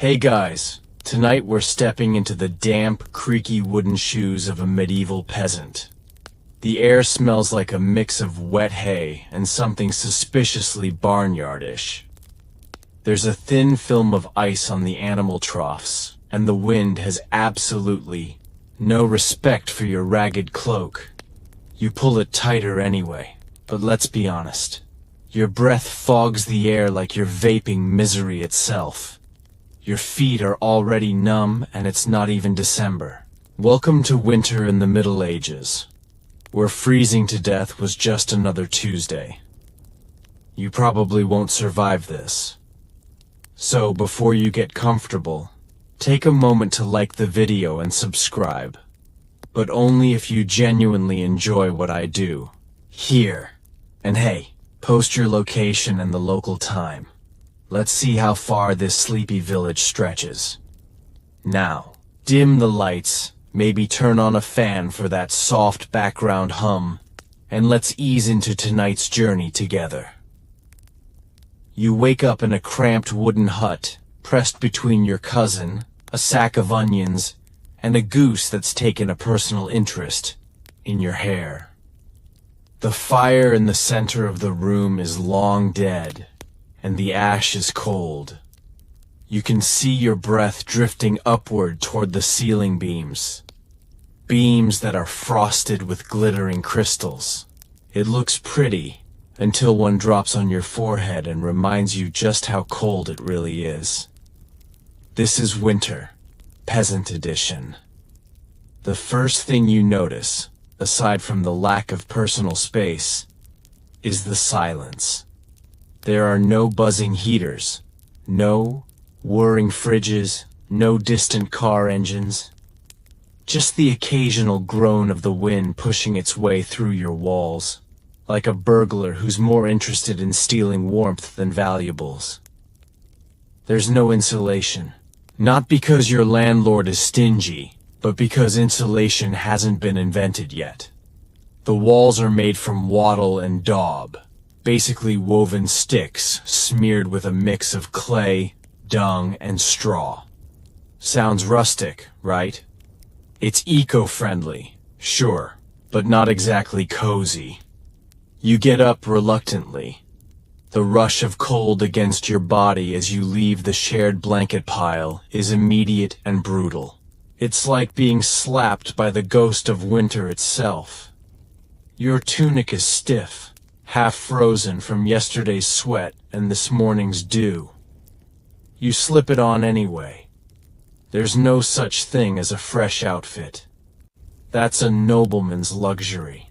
Hey guys, tonight we're stepping into the damp, creaky wooden shoes of a medieval peasant. The air smells like a mix of wet hay and something suspiciously barnyardish. There's a thin film of ice on the animal troughs, and the wind has absolutely no respect for your ragged cloak. You pull it tighter anyway, but let's be honest. Your breath fogs the air like you're vaping misery itself. Your feet are already numb, and it's not even December. Welcome to winter in the Middle Ages, where freezing to death was just another Tuesday. You probably won't survive this. So before you get comfortable, take a moment to like the video and subscribe. But only if you genuinely enjoy what I do here. And hey, post your location and the local time. Let's see how far this sleepy village stretches. Now, dim the lights, maybe turn on a fan for that soft background hum, and let's ease into tonight's journey together. You wake up in a cramped wooden hut, pressed between your cousin, a sack of onions, and a goose that's taken a personal interest in your hair. The fire in the center of the room is long dead, and the ash is cold. You can see your breath drifting upward toward the ceiling beams. Beams that are frosted with glittering crystals. It looks pretty, until one drops on your forehead and reminds you just how cold it really is. This is winter, peasant edition. The first thing you notice, aside from the lack of personal space, is the silence. There are no buzzing heaters, no whirring fridges, no distant car engines. Just the occasional groan of the wind pushing its way through your walls, like a burglar who's more interested in stealing warmth than valuables. There's no insulation, not because your landlord is stingy, but because insulation hasn't been invented yet. The walls are made from wattle and daub, basically woven sticks smeared with a mix of clay, dung, and straw. Sounds rustic, right? It's eco-friendly, sure, but not exactly cozy. You get up reluctantly. The rush of cold against your body as you leave the shared blanket pile is immediate and brutal. It's like being slapped by the ghost of winter itself. Your tunic is stiff, half frozen from yesterday's sweat and this morning's dew. You slip it on anyway. There's no such thing as a fresh outfit. That's a nobleman's luxury.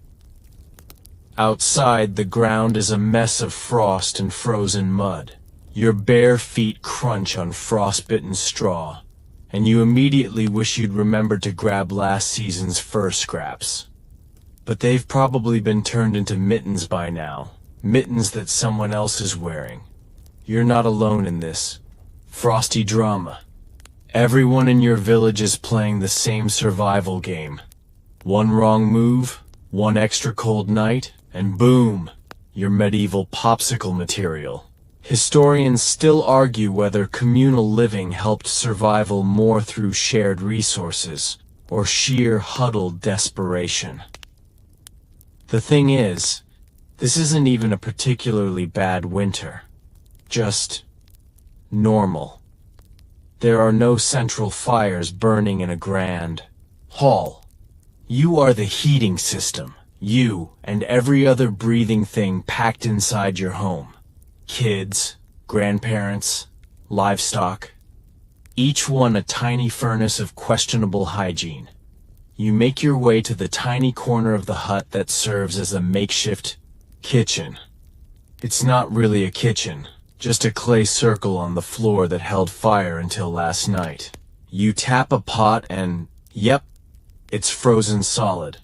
Outside, the ground is a mess of frost and frozen mud. Your bare feet crunch on frostbitten straw, and you immediately wish you'd remembered to grab last season's fur scraps. But they've probably been turned into mittens by now, mittens that someone else is wearing. You're not alone in this frosty drama. Everyone in your village is playing the same survival game. One wrong move, one extra cold night, and boom, you're medieval popsicle material. Historians still argue whether communal living helped survival more through shared resources or sheer huddled desperation. The thing is, this isn't even a particularly bad winter. Just normal. There are no central fires burning in a grand hall. You are the heating system. You and every other breathing thing packed inside your home. Kids, grandparents, livestock. Each one a tiny furnace of questionable hygiene. You make your way to the tiny corner of the hut that serves as a makeshift kitchen. It's not really a kitchen, just a clay circle on the floor that held fire until last night. You tap a pot and, yep, it's frozen solid.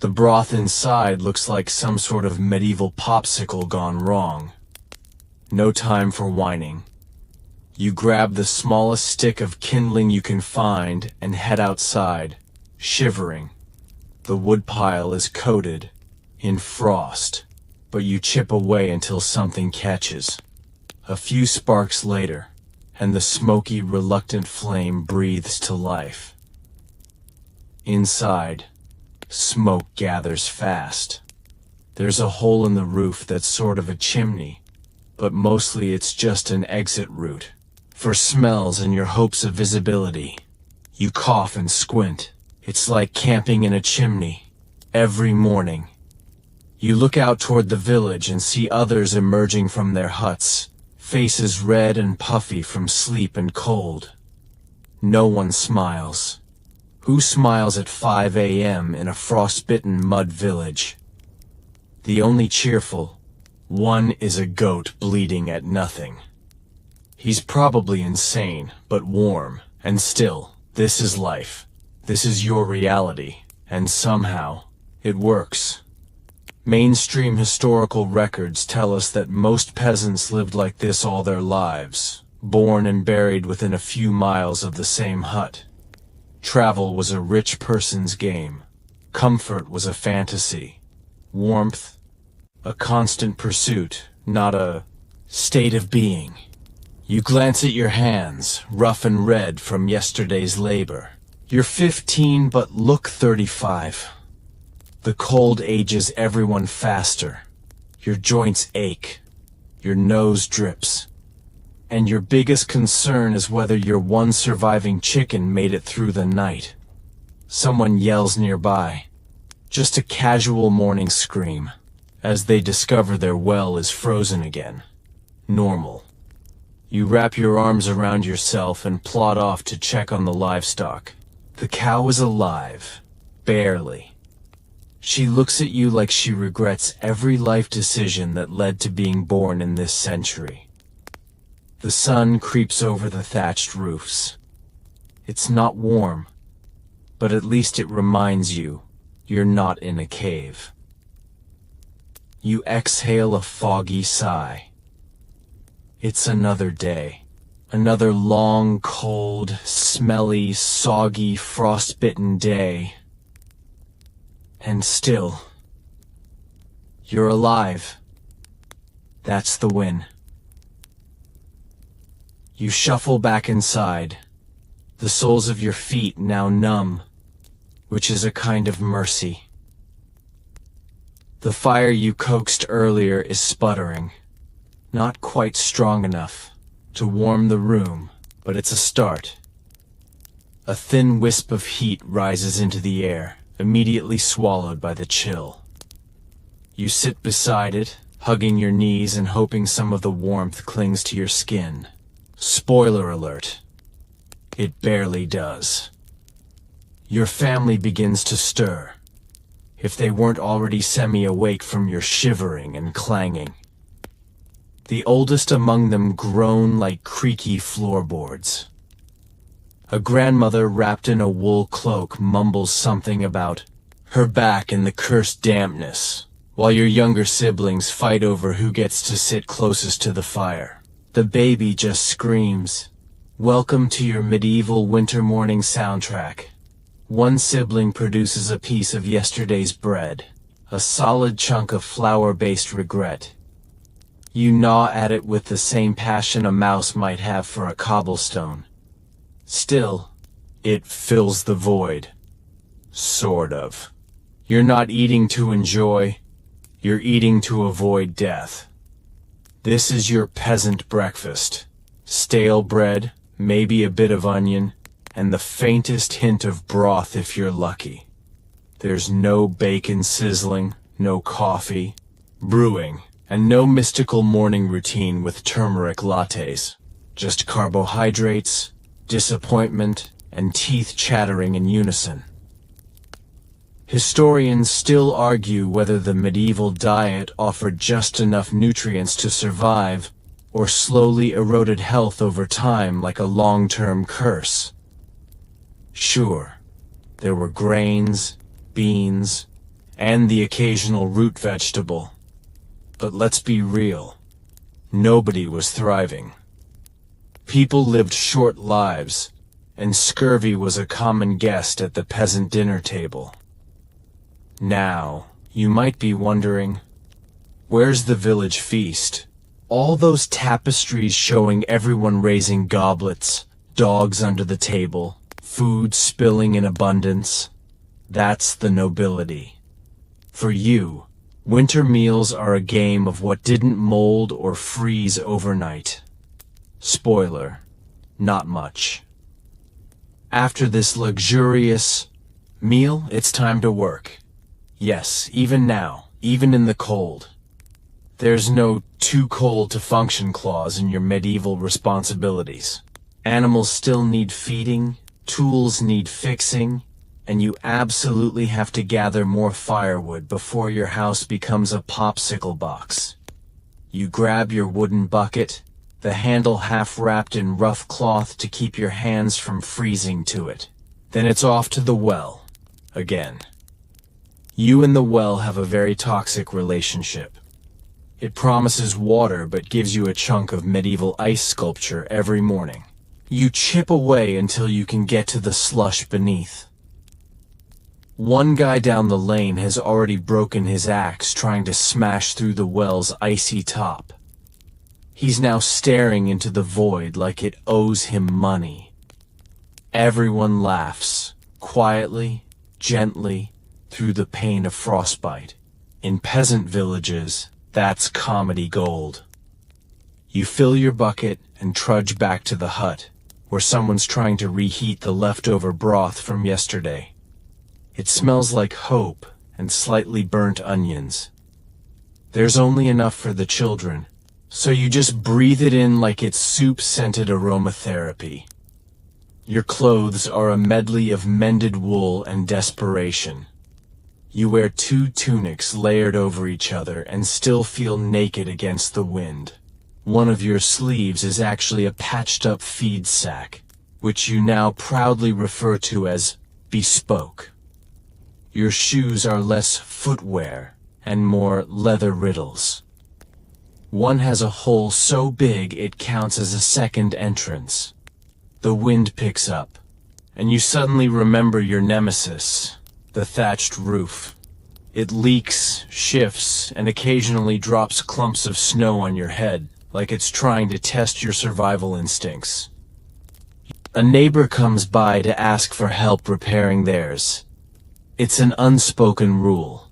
The broth inside looks like some sort of medieval popsicle gone wrong. No time for whining. You grab the smallest stick of kindling you can find and head outside, shivering. The woodpile is coated in frost, but you chip away until something catches. A few sparks later, and the smoky, reluctant flame breathes to life. Inside, smoke gathers fast. There's a hole in the roof that's sort of a chimney, but mostly it's just an exit route for smells and your hopes of visibility. You cough and squint. It's like camping in a chimney every morning. You look out toward the village and see others emerging from their huts, faces red and puffy from sleep and cold. No one smiles. Who smiles at 5 a.m. in a frostbitten mud village? The only cheerful one is a goat bleeding at nothing. He's probably insane, but warm, and still, this is life. This is your reality, and somehow, it works. Mainstream historical records tell us that most peasants lived like this all their lives, born and buried within a few miles of the same hut. Travel was a rich person's game. Comfort was a fantasy. Warmth, a constant pursuit, not a state of being. You glance at your hands, rough and red from yesterday's labor. You're 15 but look 35. The cold ages everyone faster. Your joints ache. Your nose drips. And your biggest concern is whether your one surviving chicken made it through the night. Someone yells nearby. Just a casual morning scream, as they discover their well is frozen again. Normal. You wrap your arms around yourself and plod off to check on the livestock. The cow is alive. Barely. She looks at you like she regrets every life decision that led to being born in this century. The sun creeps over the thatched roofs. It's not warm, but at least it reminds you you're not in a cave. You exhale a foggy sigh. It's another day. Another long, cold, smelly, soggy, frostbitten day. And still, you're alive. That's the win. You shuffle back inside, the soles of your feet now numb, which is a kind of mercy. The fire you coaxed earlier is sputtering, not quite strong enough to warm the room, but it's a start. A thin wisp of heat rises into the air, immediately swallowed by the chill. You sit beside it, hugging your knees and hoping some of the warmth clings to your skin. Spoiler alert. It barely does. Your family begins to stir, if they weren't already semi-awake from your shivering and clanging. The oldest among them groan like creaky floorboards. A grandmother wrapped in a wool cloak mumbles something about her back and the cursed dampness, while your younger siblings fight over who gets to sit closest to the fire. The baby just screams, "Welcome to your medieval winter morning soundtrack." One sibling produces a piece of yesterday's bread, a solid chunk of flour-based regret. You gnaw at it with the same passion a mouse might have for a cobblestone. Still, it fills the void. Sort of. You're not eating to enjoy, you're eating to avoid death. This is your peasant breakfast. Stale bread, maybe a bit of onion, and the faintest hint of broth if you're lucky. There's no bacon sizzling, no coffee, brewing, and no mystical morning routine with turmeric lattes. Just carbohydrates, disappointment, and teeth chattering in unison. Historians still argue whether the medieval diet offered just enough nutrients to survive, or slowly eroded health over time like a long-term curse. Sure, there were grains, beans, and the occasional root vegetable. But let's be real, nobody was thriving. People lived short lives, and scurvy was a common guest at the peasant dinner table. Now, you might be wondering, where's the village feast? All those tapestries showing everyone raising goblets, dogs under the table, food spilling in abundance. That's the nobility. For you, winter meals are a game of what didn't mold or freeze overnight. Spoiler, not much. After this luxurious meal, it's time to work. Yes, even now, even in the cold. There's no too cold to function clause in your medieval responsibilities. Animals still need feeding, tools need fixing, and you absolutely have to gather more firewood before your house becomes a popsicle box. You grab your wooden bucket, the handle half wrapped in rough cloth to keep your hands from freezing to it. Then it's off to the well, again. You and the well have a very toxic relationship. It promises water but gives you a chunk of medieval ice sculpture every morning. You chip away until you can get to the slush beneath. One guy down the lane has already broken his axe trying to smash through the well's icy top. He's now staring into the void like it owes him money. Everyone laughs, quietly, gently, through the pain of frostbite. In peasant villages, that's comedy gold. You fill your bucket and trudge back to the hut, where someone's trying to reheat the leftover broth from yesterday. It smells like hope and slightly burnt onions. There's only enough for the children, so you just breathe it in like it's soup-scented aromatherapy. Your clothes are a medley of mended wool and desperation. You wear 2 tunics layered over each other and still feel naked against the wind. One of your sleeves is actually a patched-up feed sack, which you now proudly refer to as bespoke. Your shoes are less footwear and more leather riddles. One has a hole so big it counts as a second entrance. The wind picks up, and you suddenly remember your nemesis, the thatched roof. It leaks, shifts, and occasionally drops clumps of snow on your head, like it's trying to test your survival instincts. A neighbor comes by to ask for help repairing theirs. It's an unspoken rule.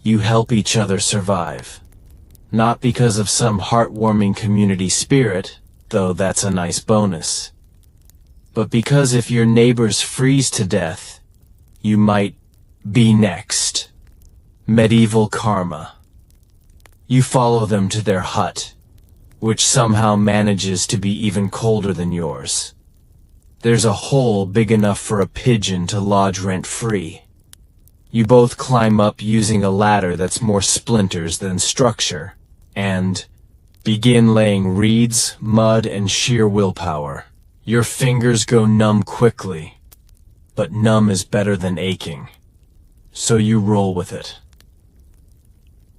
You help each other survive. Not because of some heartwarming community spirit, though that's a nice bonus, but because if your neighbors freeze to death, you might be next. Medieval karma. You follow them to their hut, which somehow manages to be even colder than yours. There's a hole big enough for a pigeon to lodge rent-free. You both climb up using a ladder that's more splinters than structure, and begin laying reeds, mud, and sheer willpower. Your fingers go numb quickly, but numb is better than aching, so you roll with it.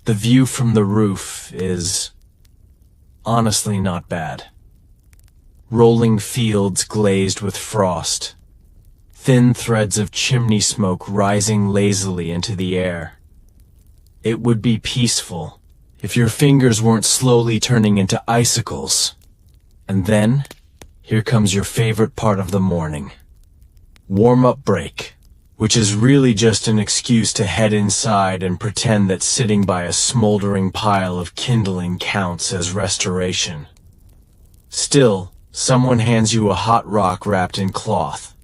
The view from the roof is honestly not bad. Rolling fields glazed with frost, thin threads of chimney smoke rising lazily into the air. It would be peaceful if your fingers weren't slowly turning into icicles. And then, here comes your favorite part of the morning. Warm-up break, which is really just an excuse to head inside and pretend that sitting by a smoldering pile of kindling counts as restoration. Still, someone hands you a hot rock wrapped in cloth.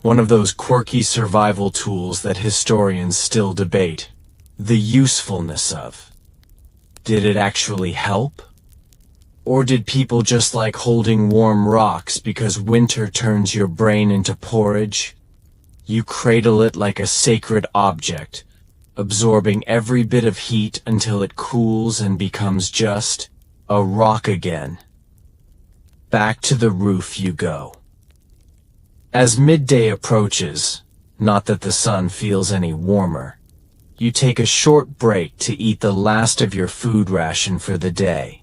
One of those quirky survival tools that historians still debate the usefulness of. Did it actually help? Or did people just like holding warm rocks because winter turns your brain into porridge? You cradle it like a sacred object, absorbing every bit of heat until it cools and becomes just a rock again. Back to the roof you go. As midday approaches, not that the sun feels any warmer, you take a short break to eat the last of your food ration for the day.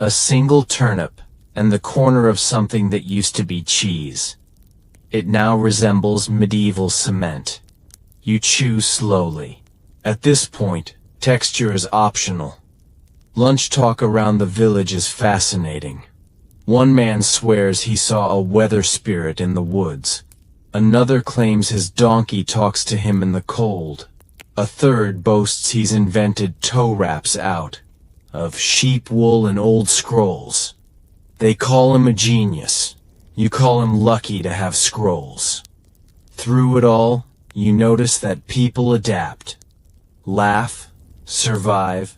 A single turnip and the corner of something that used to be cheese. It now resembles medieval cement. You chew slowly. At this point, texture is optional. Lunch talk around the village is fascinating. One man swears he saw a weather spirit in the woods. Another claims his donkey talks to him in the cold. A third boasts he's invented toe wraps out of sheep wool and old scrolls. They call him a genius. You call him lucky to have scrolls. Through it all, you notice that people adapt, laugh, survive.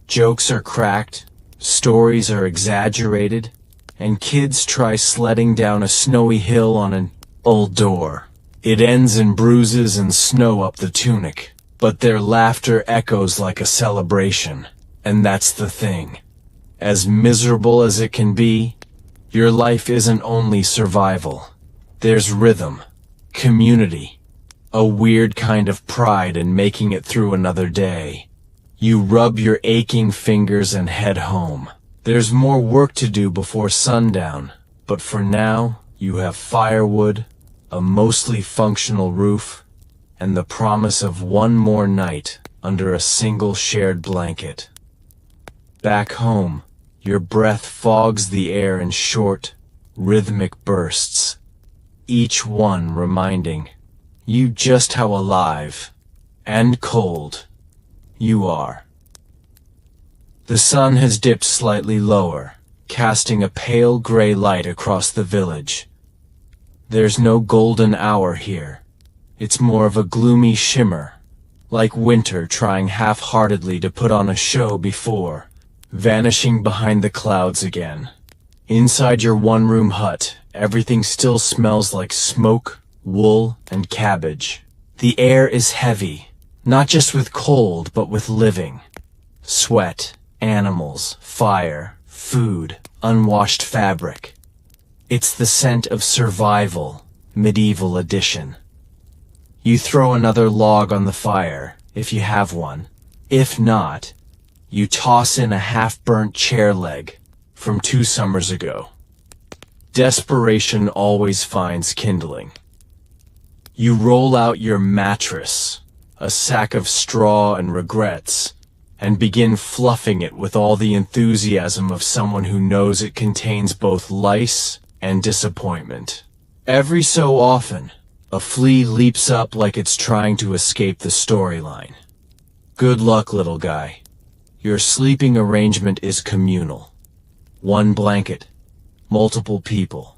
Jokes are cracked, stories are exaggerated, and kids try sledding down a snowy hill on an old door. It ends in bruises and snow up the tunic, but their laughter echoes like a celebration. And that's the thing. As miserable as it can be, your life isn't only survival. There's rhythm, community, a weird kind of pride in making it through another day. You rub your aching fingers and head home. There's more work to do before sundown, but for now, you have firewood, a mostly functional roof, and the promise of one more night under a single shared blanket. Back home, your breath fogs the air in short, rhythmic bursts, each one reminding you just how alive and cold you are. The sun has dipped slightly lower, casting a pale gray light across the village. There's no golden hour here. It's more of a gloomy shimmer, like winter trying half-heartedly to put on a show before vanishing behind the clouds again. Inside your one-room hut, everything still smells like smoke, wool, and cabbage. The air is heavy, not just with cold, but with living. Sweat, animals, fire, food, unwashed fabric. It's the scent of survival, medieval edition. You throw another log on the fire, if you have one. If not, you toss in a half-burnt chair leg from 2 summers ago. Desperation always finds kindling. You roll out your mattress, a sack of straw and regrets, and begin fluffing it with all the enthusiasm of someone who knows it contains both lice and disappointment. Every so often, a flea leaps up like it's trying to escape the storyline. Good luck, little guy. Your sleeping arrangement is communal. One blanket, multiple people,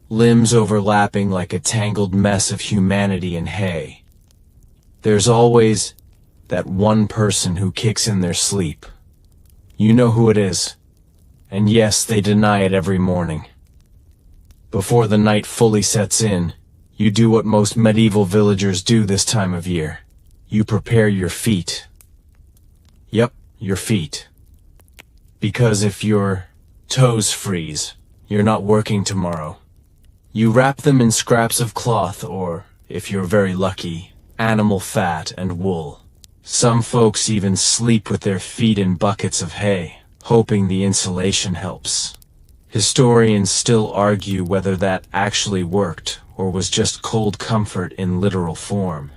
limbs overlapping like a tangled mess of humanity and hay. There's always that one person who kicks in their sleep. You know who it is. And yes, they deny it every morning. Before the night fully sets in, you do what most medieval villagers do this time of year. You prepare your feet. Yep, your feet. Because if your toes freeze, you're not working tomorrow. You wrap them in scraps of cloth or, if you're very lucky, animal fat and wool. Some folks even sleep with their feet in buckets of hay, hoping the insulation helps. Historians still argue whether that actually worked or was just cold comfort in literal form.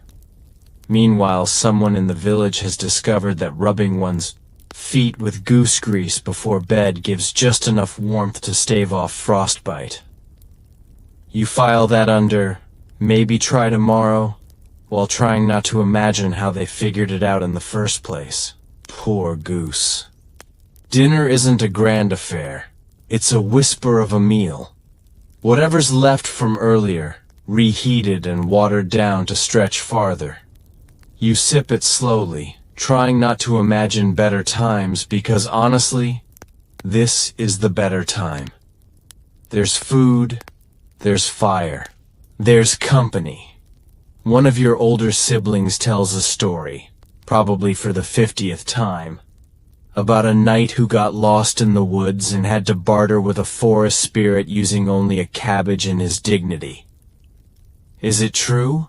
Meanwhile, someone in the village has discovered that rubbing one's feet with goose grease before bed gives just enough warmth to stave off frostbite. You file that under, maybe try tomorrow, while trying not to imagine how they figured it out in the first place. Poor goose. Dinner isn't a grand affair. It's a whisper of a meal. Whatever's left from earlier, reheated and watered down to stretch farther. You sip it slowly, trying not to imagine better times because honestly, this is the better time. There's food, there's fire, there's company. One of your older siblings tells a story, probably for the 50th time, about a knight who got lost in the woods and had to barter with a forest spirit using only a cabbage and his dignity. Is it true?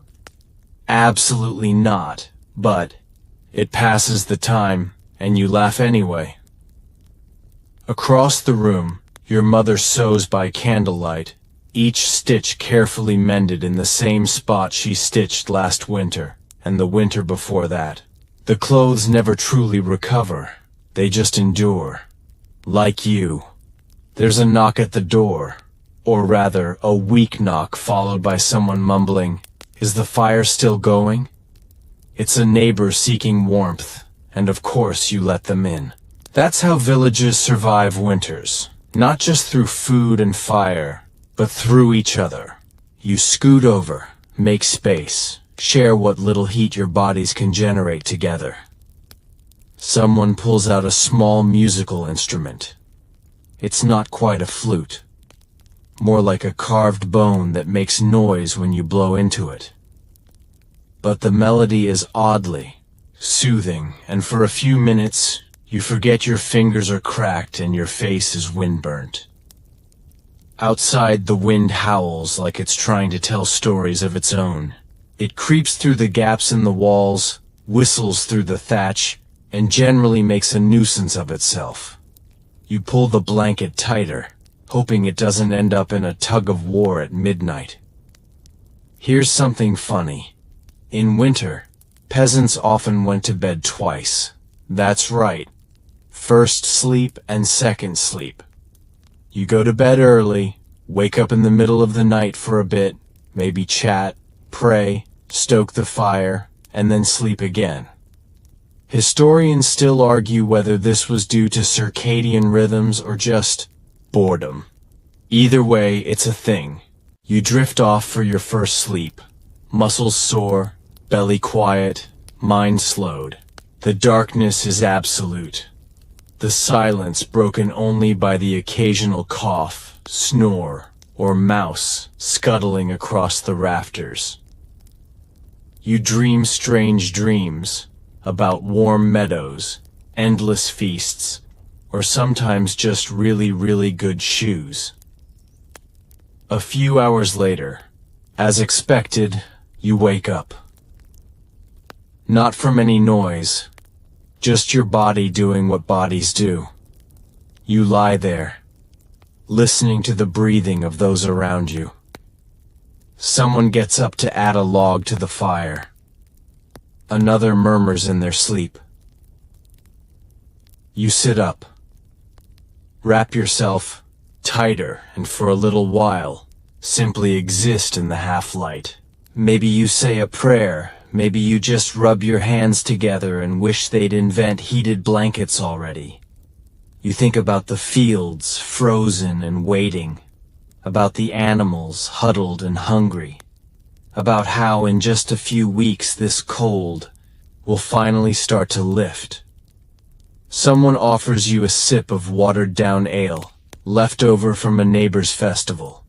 Absolutely not, but it passes the time, and you laugh anyway. Across the room, your mother sews by candlelight, each stitch carefully mended in the same spot she stitched last winter, and the winter before that. The clothes never truly recover. They just endure. Like you. There's a knock at the door. Or rather, a weak knock followed by someone mumbling, "Is the fire still going?" It's a neighbor seeking warmth, and of course you let them in. That's how villages survive winters. Not just through food and fire, but through each other. You scoot over, make space, share what little heat your bodies can generate together. Someone pulls out a small musical instrument. It's not quite a flute. More like a carved bone that makes noise when you blow into it. But the melody is oddly soothing, and for a few minutes, you forget your fingers are cracked and your face is windburnt. Outside, the wind howls like it's trying to tell stories of its own. It creeps through the gaps in the walls, whistles through the thatch, and generally makes a nuisance of itself. You pull the blanket tighter, hoping it doesn't end up in a tug-of-war at midnight. Here's something funny. In winter, peasants often went to bed twice. That's right. First sleep and second sleep. You go to bed early, wake up in the middle of the night for a bit, maybe chat, pray, stoke the fire, and then sleep again. Historians still argue whether this was due to circadian rhythms or just boredom. Either way, it's a thing. You drift off for your first sleep. Muscles sore, belly quiet, mind slowed. The darkness is absolute. The silence broken only by the occasional cough, snore, or mouse scuttling across the rafters. You dream strange dreams about warm meadows, endless feasts, or sometimes just really, really good shoes. A few hours later, as expected, you wake up. Not from any noise, just your body doing what bodies do. You lie there, listening to the breathing of those around you. Someone gets up to add a log to the fire. Another murmurs in their sleep. You sit up. Wrap yourself tighter, and for a little while, simply exist in the half-light. Maybe you say a prayer, maybe you just rub your hands together and wish they'd invent heated blankets already. You think about the fields, frozen and waiting, about the animals, huddled and hungry, about how in just a few weeks this cold will finally start to lift. Someone offers you a sip of watered-down ale, left over from a neighbor's festival.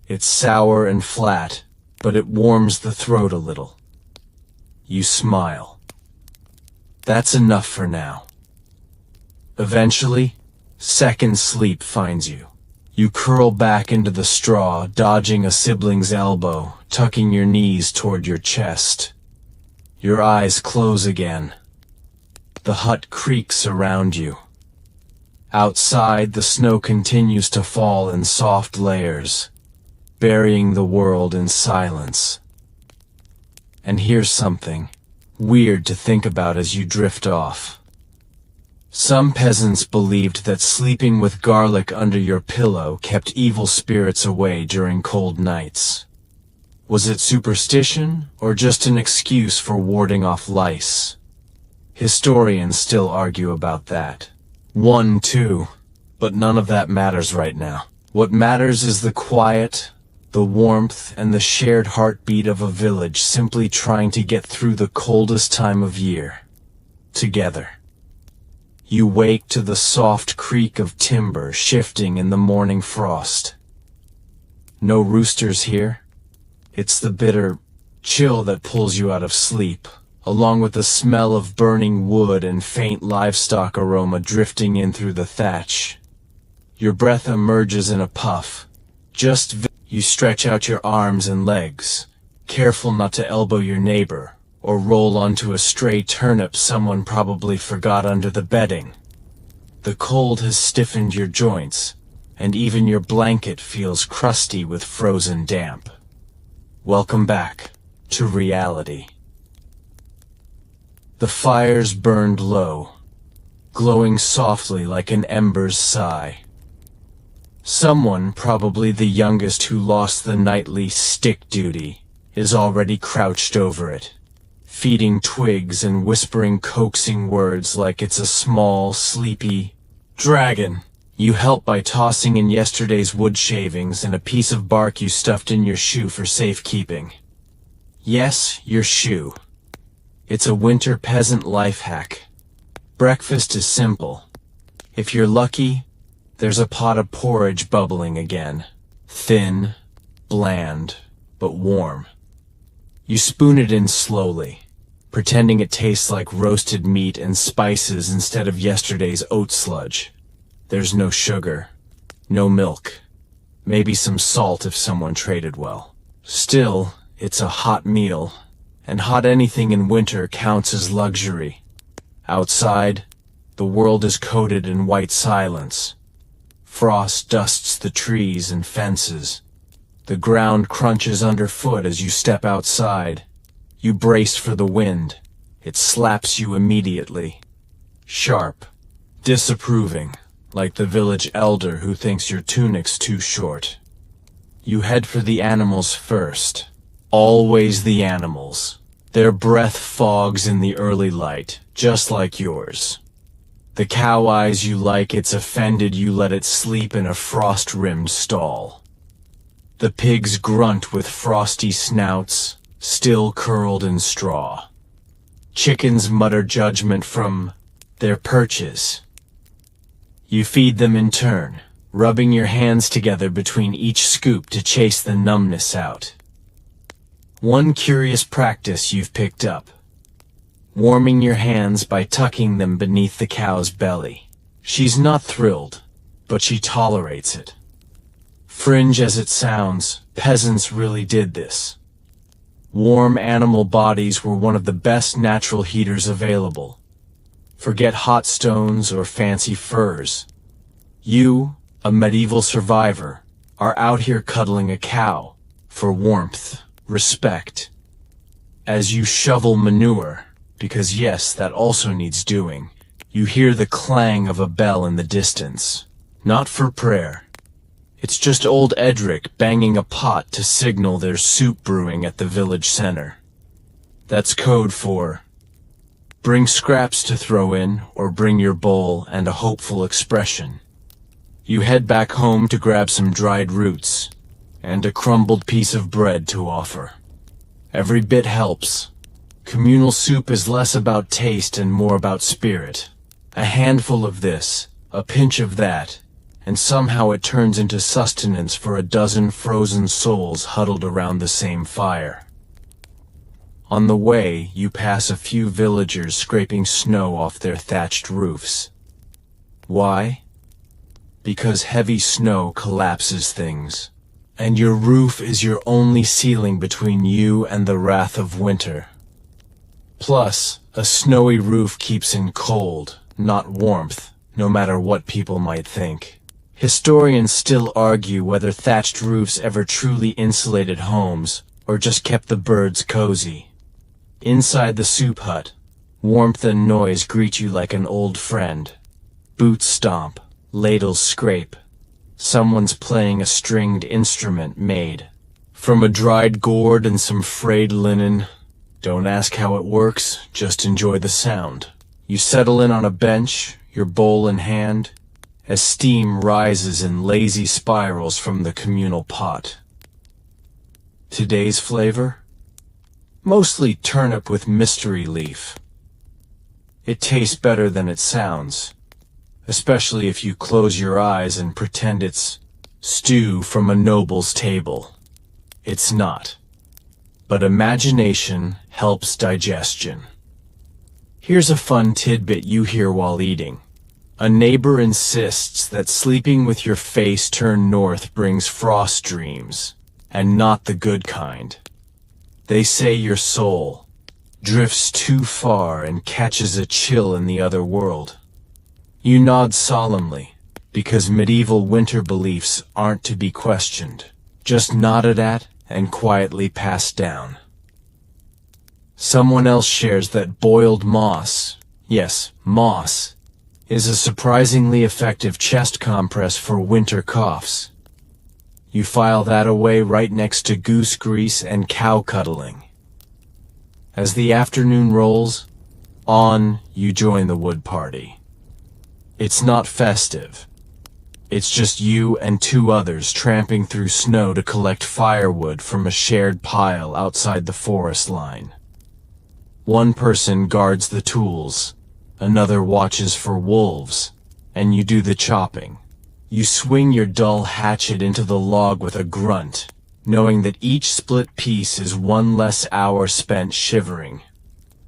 It's sour and flat, but it warms the throat a little. You smile. That's enough for now. Eventually, second sleep finds you. You curl back into the straw, dodging a sibling's elbow, tucking your knees toward your chest. Your eyes close again. The hut creaks around you. Outside, the snow continues to fall in soft layers, burying the world in silence. And here's something weird to think about as you drift off. Some peasants believed that sleeping with garlic under your pillow kept evil spirits away during cold nights. Was it superstition, or just an excuse for warding off lice? Historians still argue about that. One, too, but none of that matters right now. What matters is the quiet, the warmth, and the shared heartbeat of a village simply trying to get through the coldest time of year. Together. You wake to the soft creak of timber shifting in the morning frost. No roosters here. It's the bitter chill that pulls you out of sleep, along with the smell of burning wood and faint livestock aroma drifting in through the thatch. Your breath emerges in a puff. You stretch out your arms and legs, careful not to elbow your neighbor, or roll onto a stray turnip someone probably forgot under the bedding. The cold has stiffened your joints, and even your blanket feels crusty with frozen damp. Welcome back to reality. The fires burned low, glowing softly like an ember's sigh. Someone, probably the youngest who lost the nightly stick duty, is already crouched over it, feeding twigs and whispering coaxing words like it's a small, sleepy dragon. You help by tossing in yesterday's wood shavings and a piece of bark you stuffed in your shoe for safekeeping. Yes, your shoe. It's a winter peasant life hack. Breakfast is simple. If you're lucky, there's a pot of porridge bubbling again. Thin, bland, but warm. You spoon it in slowly, pretending it tastes like roasted meat and spices instead of yesterday's oat sludge. There's no sugar, no milk, maybe some salt if someone traded well. Still, it's a hot meal, and hot anything in winter counts as luxury. Outside, the world is coated in white silence. Frost dusts the trees and fences. The ground crunches underfoot as you step outside. You brace for the wind. It slaps you immediately. Sharp, disapproving, like the village elder who thinks your tunic's too short. You head for the animals first. Always the animals. Their breath fogs in the early light, just like yours. The cow eyes you like it's offended you let it sleep in a frost-rimmed stall. The pigs grunt with frosty snouts, still curled in straw. Chickens mutter judgment from their perches. You feed them in turn, rubbing your hands together between each scoop to chase the numbness out. One curious practice you've picked up. Warming your hands by tucking them beneath the cow's belly. She's not thrilled, but she tolerates it. Fringe as it sounds, peasants really did this. Warm animal bodies were one of the best natural heaters available. Forget hot stones or fancy furs. You, a medieval survivor, are out here cuddling a cow for warmth, respect. As you shovel manure, because yes, that also needs doing, you hear the clang of a bell in the distance. Not for prayer. It's just old Edric banging a pot to signal there's soup brewing at the village center. That's code for bring scraps to throw in, or bring your bowl and a hopeful expression. You head back home to grab some dried roots, and a crumbled piece of bread to offer. Every bit helps. Communal soup is less about taste and more about spirit. A handful of this, a pinch of that, and somehow it turns into sustenance for a dozen frozen souls huddled around the same fire. On the way, you pass a few villagers scraping snow off their thatched roofs. Why? Because heavy snow collapses things, and your roof is your only ceiling between you and the wrath of winter. Plus, a snowy roof keeps in cold, not warmth, no matter what people might think. Historians still argue whether thatched roofs ever truly insulated homes, or just kept the birds cozy. Inside the soup hut, warmth and noise greet you like an old friend. Boots stomp, ladles scrape. Someone's playing a stringed instrument made from a dried gourd and some frayed linen. Don't ask how it works, just enjoy the sound. You settle in on a bench, your bowl in hand, as steam rises in lazy spirals from the communal pot. Today's flavor? Mostly turnip with mystery leaf. It tastes better than it sounds, especially if you close your eyes and pretend it's stew from a noble's table. It's not. But imagination helps digestion. Here's a fun tidbit you hear while eating. A neighbor insists that sleeping with your face turned north brings frost dreams, and not the good kind. They say your soul drifts too far and catches a chill in the other world. You nod solemnly, because medieval winter beliefs aren't to be questioned, just nodded at and quietly passed down. Someone else shares that boiled moss, yes, moss, is a surprisingly effective chest compress for winter coughs. You file that away right next to goose grease and cow cuddling. As the afternoon rolls on, you join the wood party. It's not festive. It's just you and two others tramping through snow to collect firewood from a shared pile outside the forest line. One person guards the tools, another watches for wolves, and you do the chopping. You swing your dull hatchet into the log with a grunt, knowing that each split piece is one less hour spent shivering.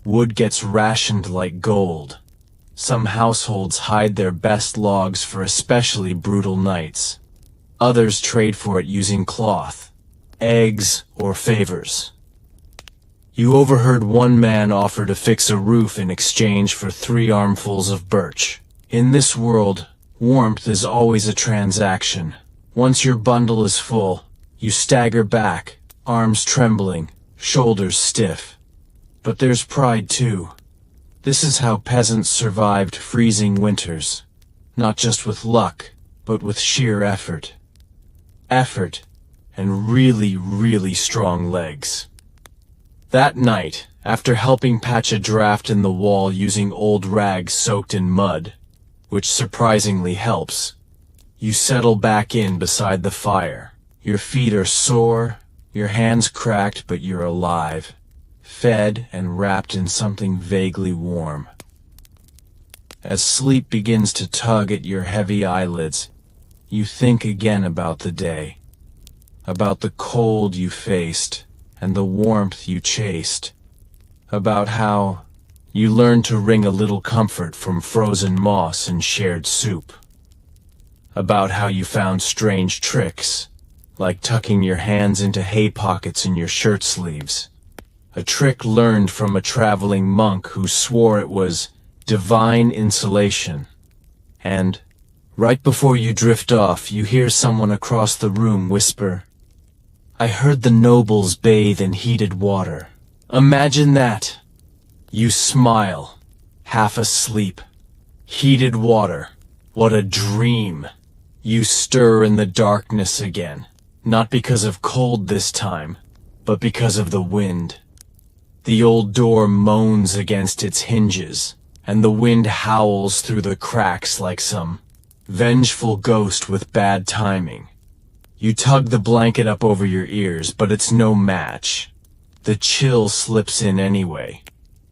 Wood gets rationed like gold. Some households hide their best logs for especially brutal nights. Others trade for it using cloth, eggs, or favors. You overheard one man offer to fix a roof in exchange for 3 armfuls of birch. In this world, warmth is always a transaction. Once your bundle is full, you stagger back, arms trembling, shoulders stiff. But there's pride too. This is how peasants survived freezing winters, not just with luck, but with sheer effort. Effort, and really, really strong legs. That night, after helping patch a draft in the wall using old rags soaked in mud, which surprisingly helps, you settle back in beside the fire. Your feet are sore, your hands cracked, but you're alive, fed and wrapped in something vaguely warm. As sleep begins to tug at your heavy eyelids, you think again about the day, about the cold you faced and the warmth you chased, about how you learned to wring a little comfort from frozen moss and shared soup, about how you found strange tricks, like tucking your hands into hay pockets in your shirt sleeves, a trick learned from a traveling monk who swore it was divine insulation. And, right before you drift off, you hear someone across the room whisper, "I heard the nobles bathe in heated water." Imagine that! You smile, half asleep. Heated water. What a dream. You stir in the darkness again, not because of cold this time, but because of the wind. The old door moans against its hinges, and the wind howls through the cracks like some vengeful ghost with bad timing. You tug the blanket up over your ears, but it's no match. The chill slips in anyway,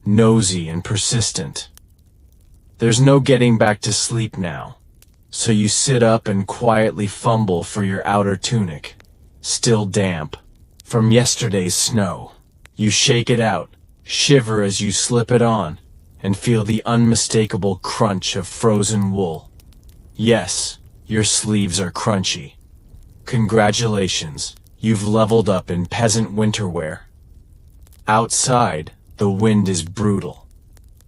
nosy and persistent. There's no getting back to sleep now, so you sit up and quietly fumble for your outer tunic, still damp, from yesterday's snow. You shake it out, shiver as you slip it on, and feel the unmistakable crunch of frozen wool. Yes, your sleeves are crunchy. Congratulations, you've leveled up in peasant winterwear. Outside, the wind is brutal.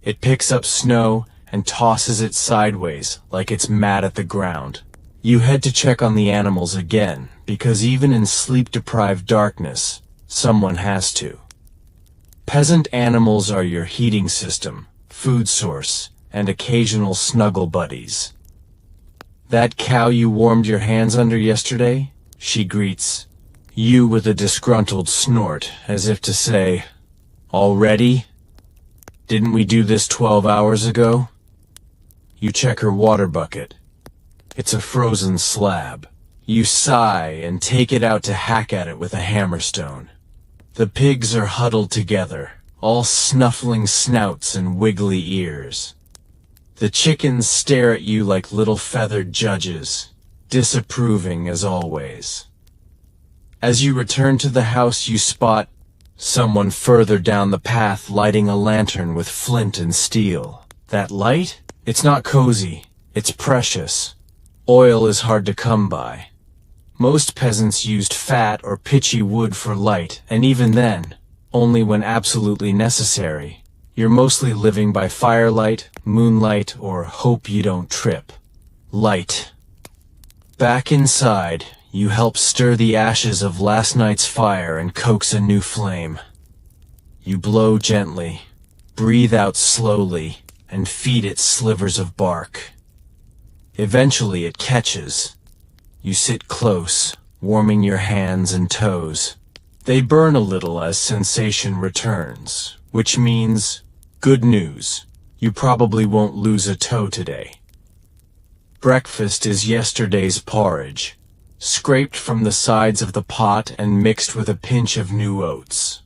It picks up snow and tosses it sideways like it's mad at the ground. You head to check on the animals again, because even in sleep-deprived darkness, someone has to. Peasant animals are your heating system, food source, and occasional snuggle buddies. "That cow you warmed your hands under yesterday?" she greets you with a disgruntled snort, as if to say, "Already? Didn't we do this 12 hours ago?" You check her water bucket. It's a frozen slab. You sigh and take it out to hack at it with a hammerstone. The pigs are huddled together, all snuffling snouts and wiggly ears. The chickens stare at you like little feathered judges, disapproving as always. As you return to the house, you spot someone further down the path lighting a lantern with flint and steel. That light? It's not cozy, it's precious. Oil is hard to come by. Most peasants used fat or pitchy wood for light, and even then, only when absolutely necessary. You're mostly living by firelight, moonlight, or hope you don't trip. Light. Back inside, you help stir the ashes of last night's fire and coax a new flame. You blow gently, breathe out slowly, and feed it slivers of bark. Eventually it catches. You sit close, warming your hands and toes. They burn a little as sensation returns, which means good news. You probably won't lose a toe today. Breakfast is yesterday's porridge, scraped from the sides of the pot and mixed with a pinch of new oats.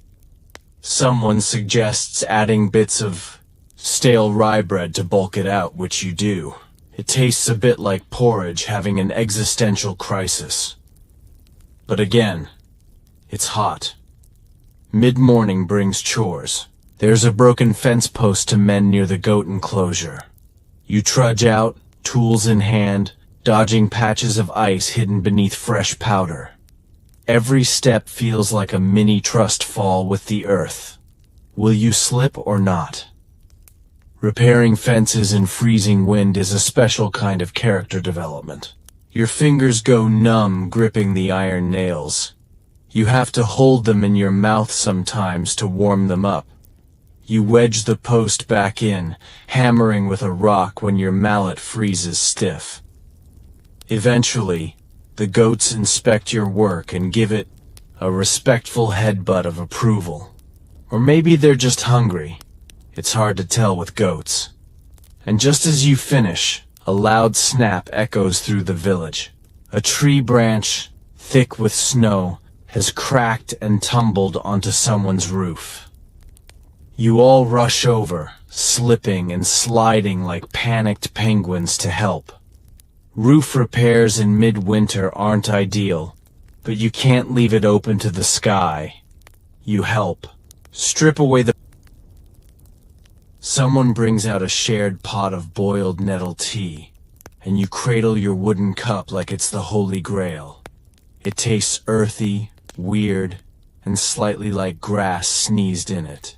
Someone suggests adding bits of stale rye bread to bulk it out, which you do. It tastes a bit like porridge having an existential crisis. But again, it's hot. Mid-morning brings chores. There's a broken fence post to mend near the goat enclosure. You trudge out, tools in hand, dodging patches of ice hidden beneath fresh powder. Every step feels like a mini trust fall with the earth. Will you slip or not? Repairing fences in freezing wind is a special kind of character development. Your fingers go numb gripping the iron nails. You have to hold them in your mouth sometimes to warm them up. You wedge the post back in, hammering with a rock when your mallet freezes stiff. Eventually, the goats inspect your work and give it a respectful headbutt of approval. Or maybe they're just hungry. It's hard to tell with goats. And just as you finish, a loud snap echoes through the village. A tree branch, thick with snow, has cracked and tumbled onto someone's roof. You all rush over, slipping and sliding like panicked penguins to help. Roof repairs in midwinter aren't ideal, but you can't leave it open to the sky. You help. Strip away the... Someone brings out a shared pot of boiled nettle tea, and you cradle your wooden cup like it's the Holy Grail. It tastes earthy, weird, and slightly like grass sneezed in it.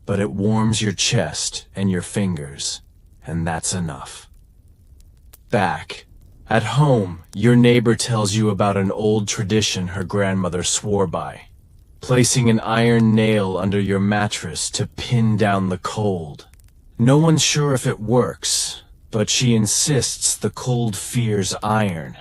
But it warms your chest and your fingers, and that's enough. Back at home, your neighbor tells you about an old tradition her grandmother swore by. Placing an iron nail under your mattress to pin down the cold. No one's sure if it works, but she insists the cold fears iron.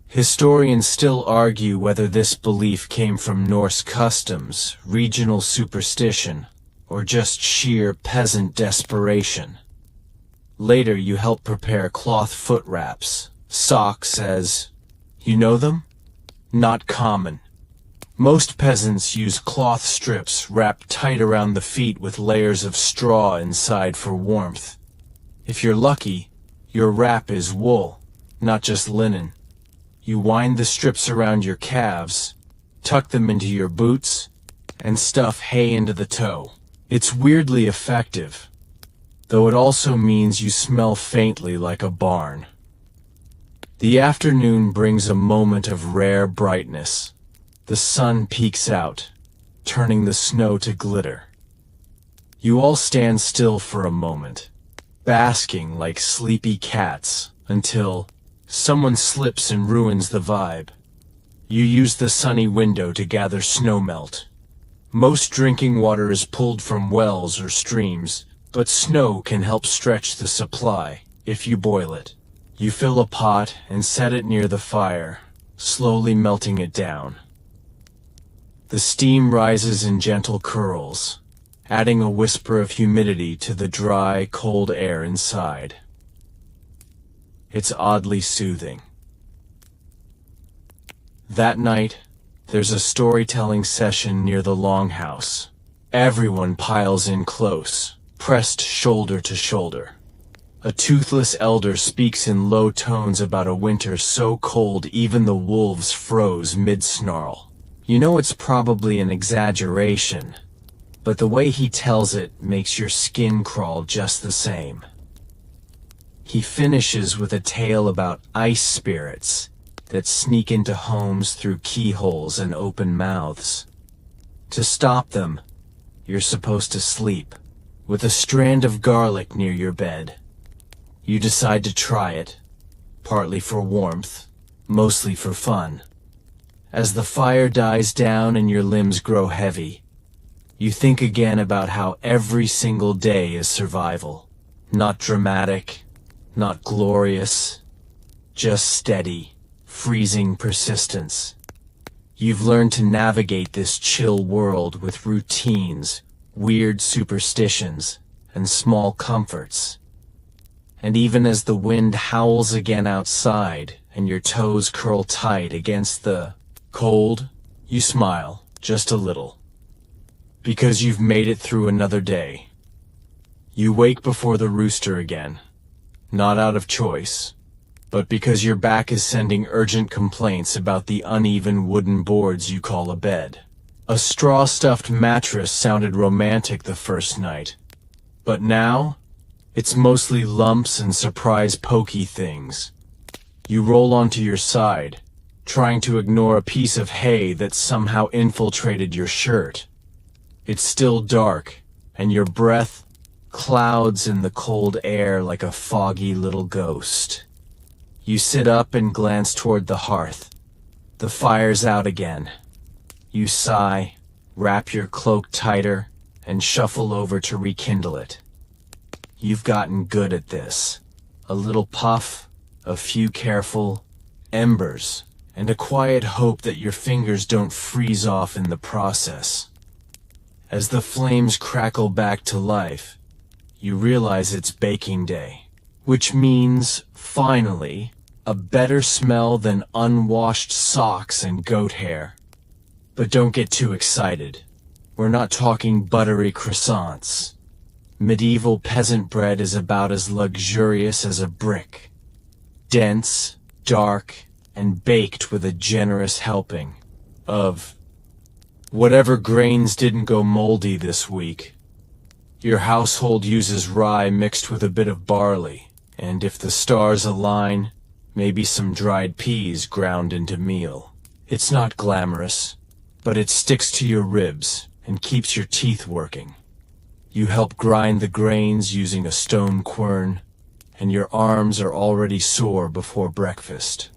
Historians still argue whether this belief came from Norse customs, regional superstition, or just sheer peasant desperation. Later you help prepare cloth foot wraps, socks as, you know them? Not common. Most peasants use cloth strips wrapped tight around the feet with layers of straw inside for warmth. If you're lucky, your wrap is wool, not just linen. You wind the strips around your calves, tuck them into your boots, and stuff hay into the toe. It's weirdly effective, though it also means you smell faintly like a barn. The afternoon brings a moment of rare brightness. The sun peeks out, turning the snow to glitter. You all stand still for a moment, basking like sleepy cats, until someone slips and ruins the vibe. You use the sunny window to gather snowmelt. Most drinking water is pulled from wells or streams, but snow can help stretch the supply if you boil it. You fill a pot and set it near the fire, slowly melting it down. The steam rises in gentle curls, adding a whisper of humidity to the dry, cold air inside. It's oddly soothing. That night, there's a storytelling session near the longhouse. Everyone piles in close, pressed shoulder to shoulder. A toothless elder speaks in low tones about a winter so cold even the wolves froze mid-snarl. You know it's probably an exaggeration, but the way he tells it makes your skin crawl just the same. He finishes with a tale about ice spirits that sneak into homes through keyholes and open mouths. To stop them, you're supposed to sleep, with a strand of garlic near your bed. You decide to try it, partly for warmth, mostly for fun. As the fire dies down and your limbs grow heavy, you think again about how every single day is survival. Not dramatic, Not glorious, just steady, freezing persistence. You've learned to navigate this chill world with routines, weird superstitions, and small comforts. And even as the wind howls again outside and your toes curl tight against the cold, you smile, just a little. Because you've made it through another day. You wake before the rooster again, not out of choice, but because your back is sending urgent complaints about the uneven wooden boards you call a bed. A straw-stuffed mattress sounded romantic the first night, but now, it's mostly lumps and surprise pokey things. You roll onto your side, trying to ignore a piece of hay that somehow infiltrated your shirt. It's still dark, and your breath clouds in the cold air like a foggy little ghost. You sit up and glance toward the hearth. The fire's out again. You sigh, wrap your cloak tighter, and shuffle over to rekindle it. You've gotten good at this. A little puff, a few careful embers, and a quiet hope that your fingers don't freeze off in the process. As the flames crackle back to life, you realize it's baking day, which means, finally, a better smell than unwashed socks and goat hair. But don't get too excited. We're not talking buttery croissants. Medieval peasant bread is about as luxurious as a brick. Dense, dark, and baked with a generous helping of whatever grains didn't go moldy this week. Your household uses rye mixed with a bit of barley, and if the stars align, maybe some dried peas ground into meal. It's not glamorous, but it sticks to your ribs and keeps your teeth working. You help grind the grains using a stone quern, and your arms are already sore before breakfast.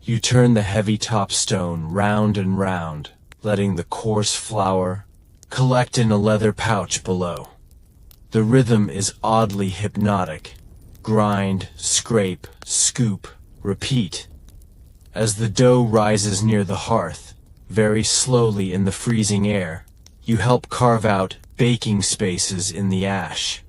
You turn the heavy top stone round and round, letting the coarse flour collect in a leather pouch below. The rhythm is oddly hypnotic. Grind, scrape, scoop, repeat. As the dough rises near the hearth, very slowly in the freezing air, you help carve out baking spaces in the ash.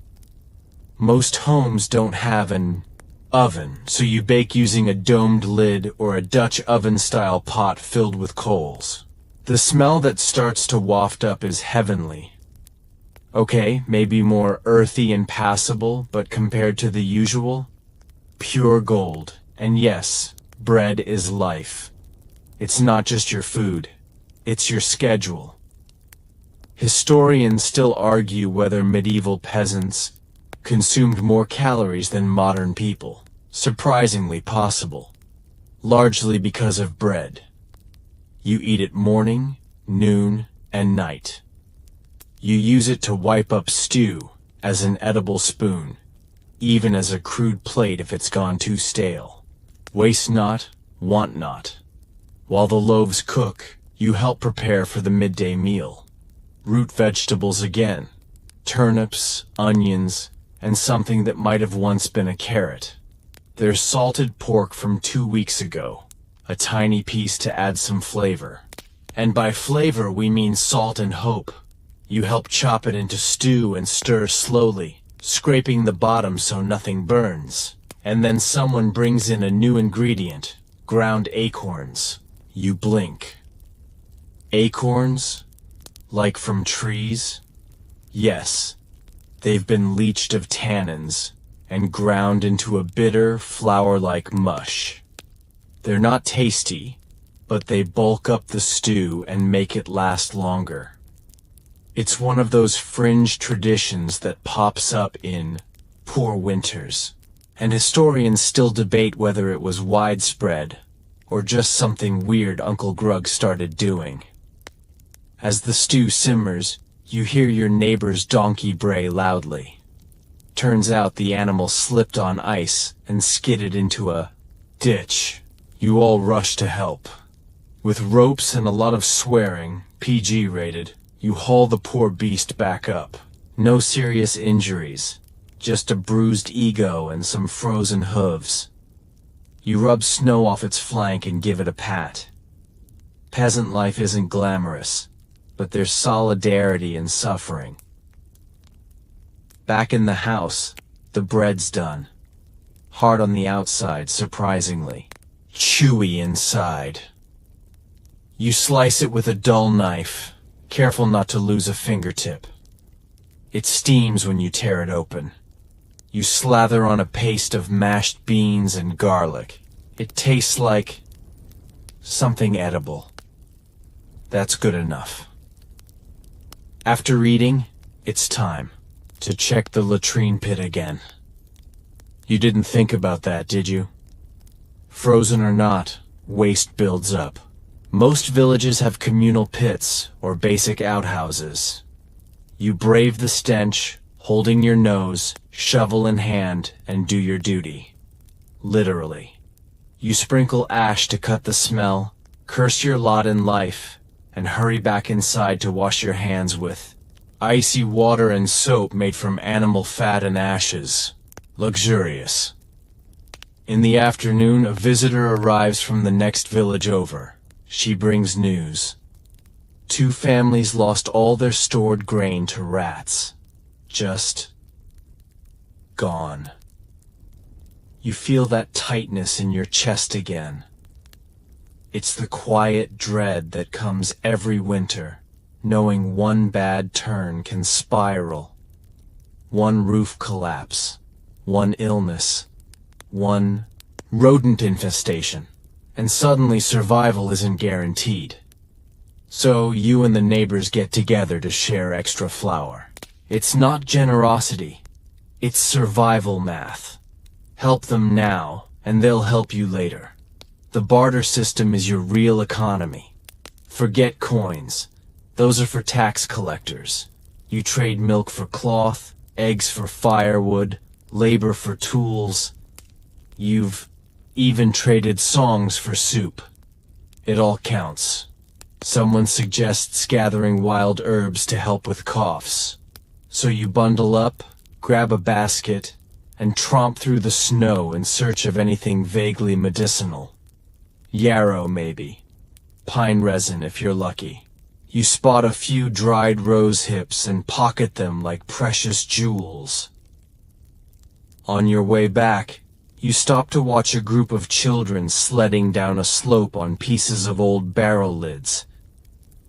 Most homes don't have an oven, so you bake using a domed lid or a Dutch oven-style pot filled with coals. The smell that starts to waft up is heavenly. Okay, maybe more earthy and passable, but compared to the usual, pure gold. And yes, bread is life. It's not just your food, it's your schedule. Historians still argue whether medieval peasants consumed more calories than modern people. Surprisingly possible. Largely because of bread. You eat it morning, noon, and night. You use it to wipe up stew as an edible spoon, even as a crude plate if it's gone too stale. Waste not, want not. While the loaves cook, you help prepare for the midday meal. Root vegetables again, turnips, onions, and something that might have once been a carrot. There's salted pork from 2 weeks ago, a tiny piece to add some flavor. And by flavor we mean salt and hope. You help chop it into stew and stir slowly, scraping the bottom so nothing burns. And then someone brings in a new ingredient, ground acorns. You blink. Acorns? Like from trees? Yes. They've been leached of tannins and ground into a bitter, flour-like mush. They're not tasty, but they bulk up the stew and make it last longer. It's one of those fringe traditions that pops up in poor winters, and historians still debate whether it was widespread or just something weird Uncle Grug started doing. As the stew simmers, you hear your neighbor's donkey bray loudly. Turns out the animal slipped on ice and skidded into a ditch. You all rush to help. With ropes and a lot of swearing, PG rated, you haul the poor beast back up. No serious injuries, just a bruised ego and some frozen hooves. You rub snow off its flank and give it a pat. Peasant life isn't glamorous, but there's solidarity in suffering. Back in the house, the bread's done. Hard on the outside, surprisingly. Chewy inside. You slice it with a dull knife, careful not to lose a fingertip. It steams when you tear it open. You slather on a paste of mashed beans and garlic. It tastes like something edible. That's good enough. After eating, it's time to check the latrine pit again. You didn't think about that, did you? Frozen or not, waste builds up. Most villages have communal pits or basic outhouses. You brave the stench, holding your nose, shovel in hand, and do your duty. Literally. You sprinkle ash to cut the smell, curse your lot in life, and hurry back inside to wash your hands with icy water and soap made from animal fat and ashes. Luxurious. In the afternoon, a visitor arrives from the next village over. She brings news. 2 families lost all their stored grain to rats. Just gone. You feel that tightness in your chest again. It's the quiet dread that comes every winter, knowing one bad turn can spiral. One roof collapse, one illness, one rodent infestation, and suddenly survival isn't guaranteed. So you and the neighbors get together to share extra flour. It's not generosity, it's survival math. Help them now, and they'll help you later. The barter system is your real economy. Forget coins. Those are for tax collectors. You trade milk for cloth, eggs for firewood, labor for tools. You've even traded songs for soup. It all counts. Someone suggests gathering wild herbs to help with coughs. So you bundle up, grab a basket, and tromp through the snow in search of anything vaguely medicinal. Yarrow, maybe. Pine resin, if you're lucky. You spot a few dried rose hips and pocket them like precious jewels. On your way back, you stop to watch a group of children sledding down a slope on pieces of old barrel lids.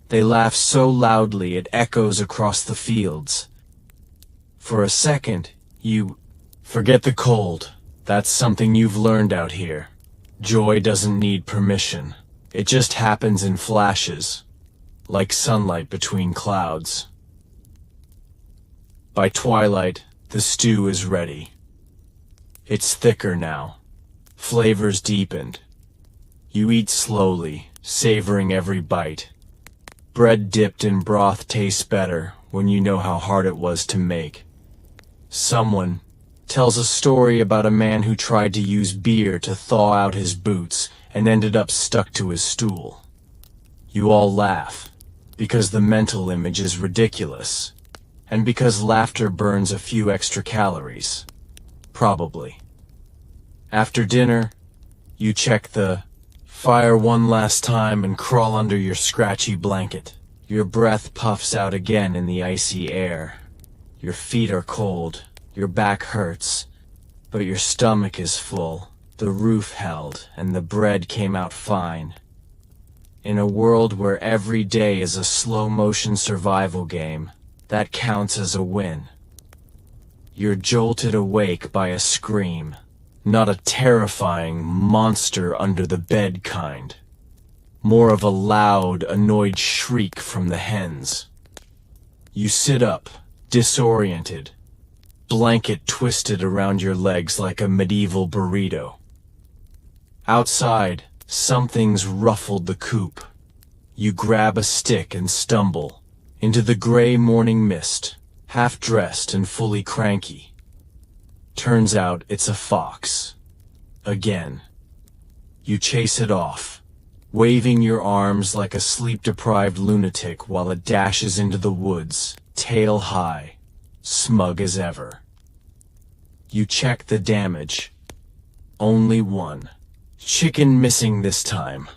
They laugh so loudly it echoes across the fields. For a second, you forget the cold. That's something you've learned out here. Joy doesn't need permission. It just happens in flashes, like sunlight between clouds. By twilight, the stew is ready. It's thicker now, flavors deepened. You eat slowly, savoring every bite. Bread dipped in broth tastes better when you know how hard it was to make. Someone tells a story about a man who tried to use beer to thaw out his boots and ended up stuck to his stool. You all laugh, because the mental image is ridiculous, and because laughter burns a few extra calories. Probably. After dinner, you check the fire one last time and crawl under your scratchy blanket. Your breath puffs out again in the icy air. Your feet are cold, your back hurts, but your stomach is full. The roof held, and the bread came out fine. In a world where every day is a slow-motion survival game, that counts as a win. You're jolted awake by a scream, not a terrifying monster under the bed kind. More of a loud, annoyed shriek from the hens. You sit up, disoriented, blanket twisted around your legs like a medieval burrito. Outside, something's ruffled the coop. You grab a stick and stumble into the gray morning mist, half-dressed and fully cranky. Turns out it's a fox. Again. You chase it off, waving your arms like a sleep-deprived lunatic while it dashes into the woods, tail high, smug as ever. You check the damage. Only one. Chicken missing this time.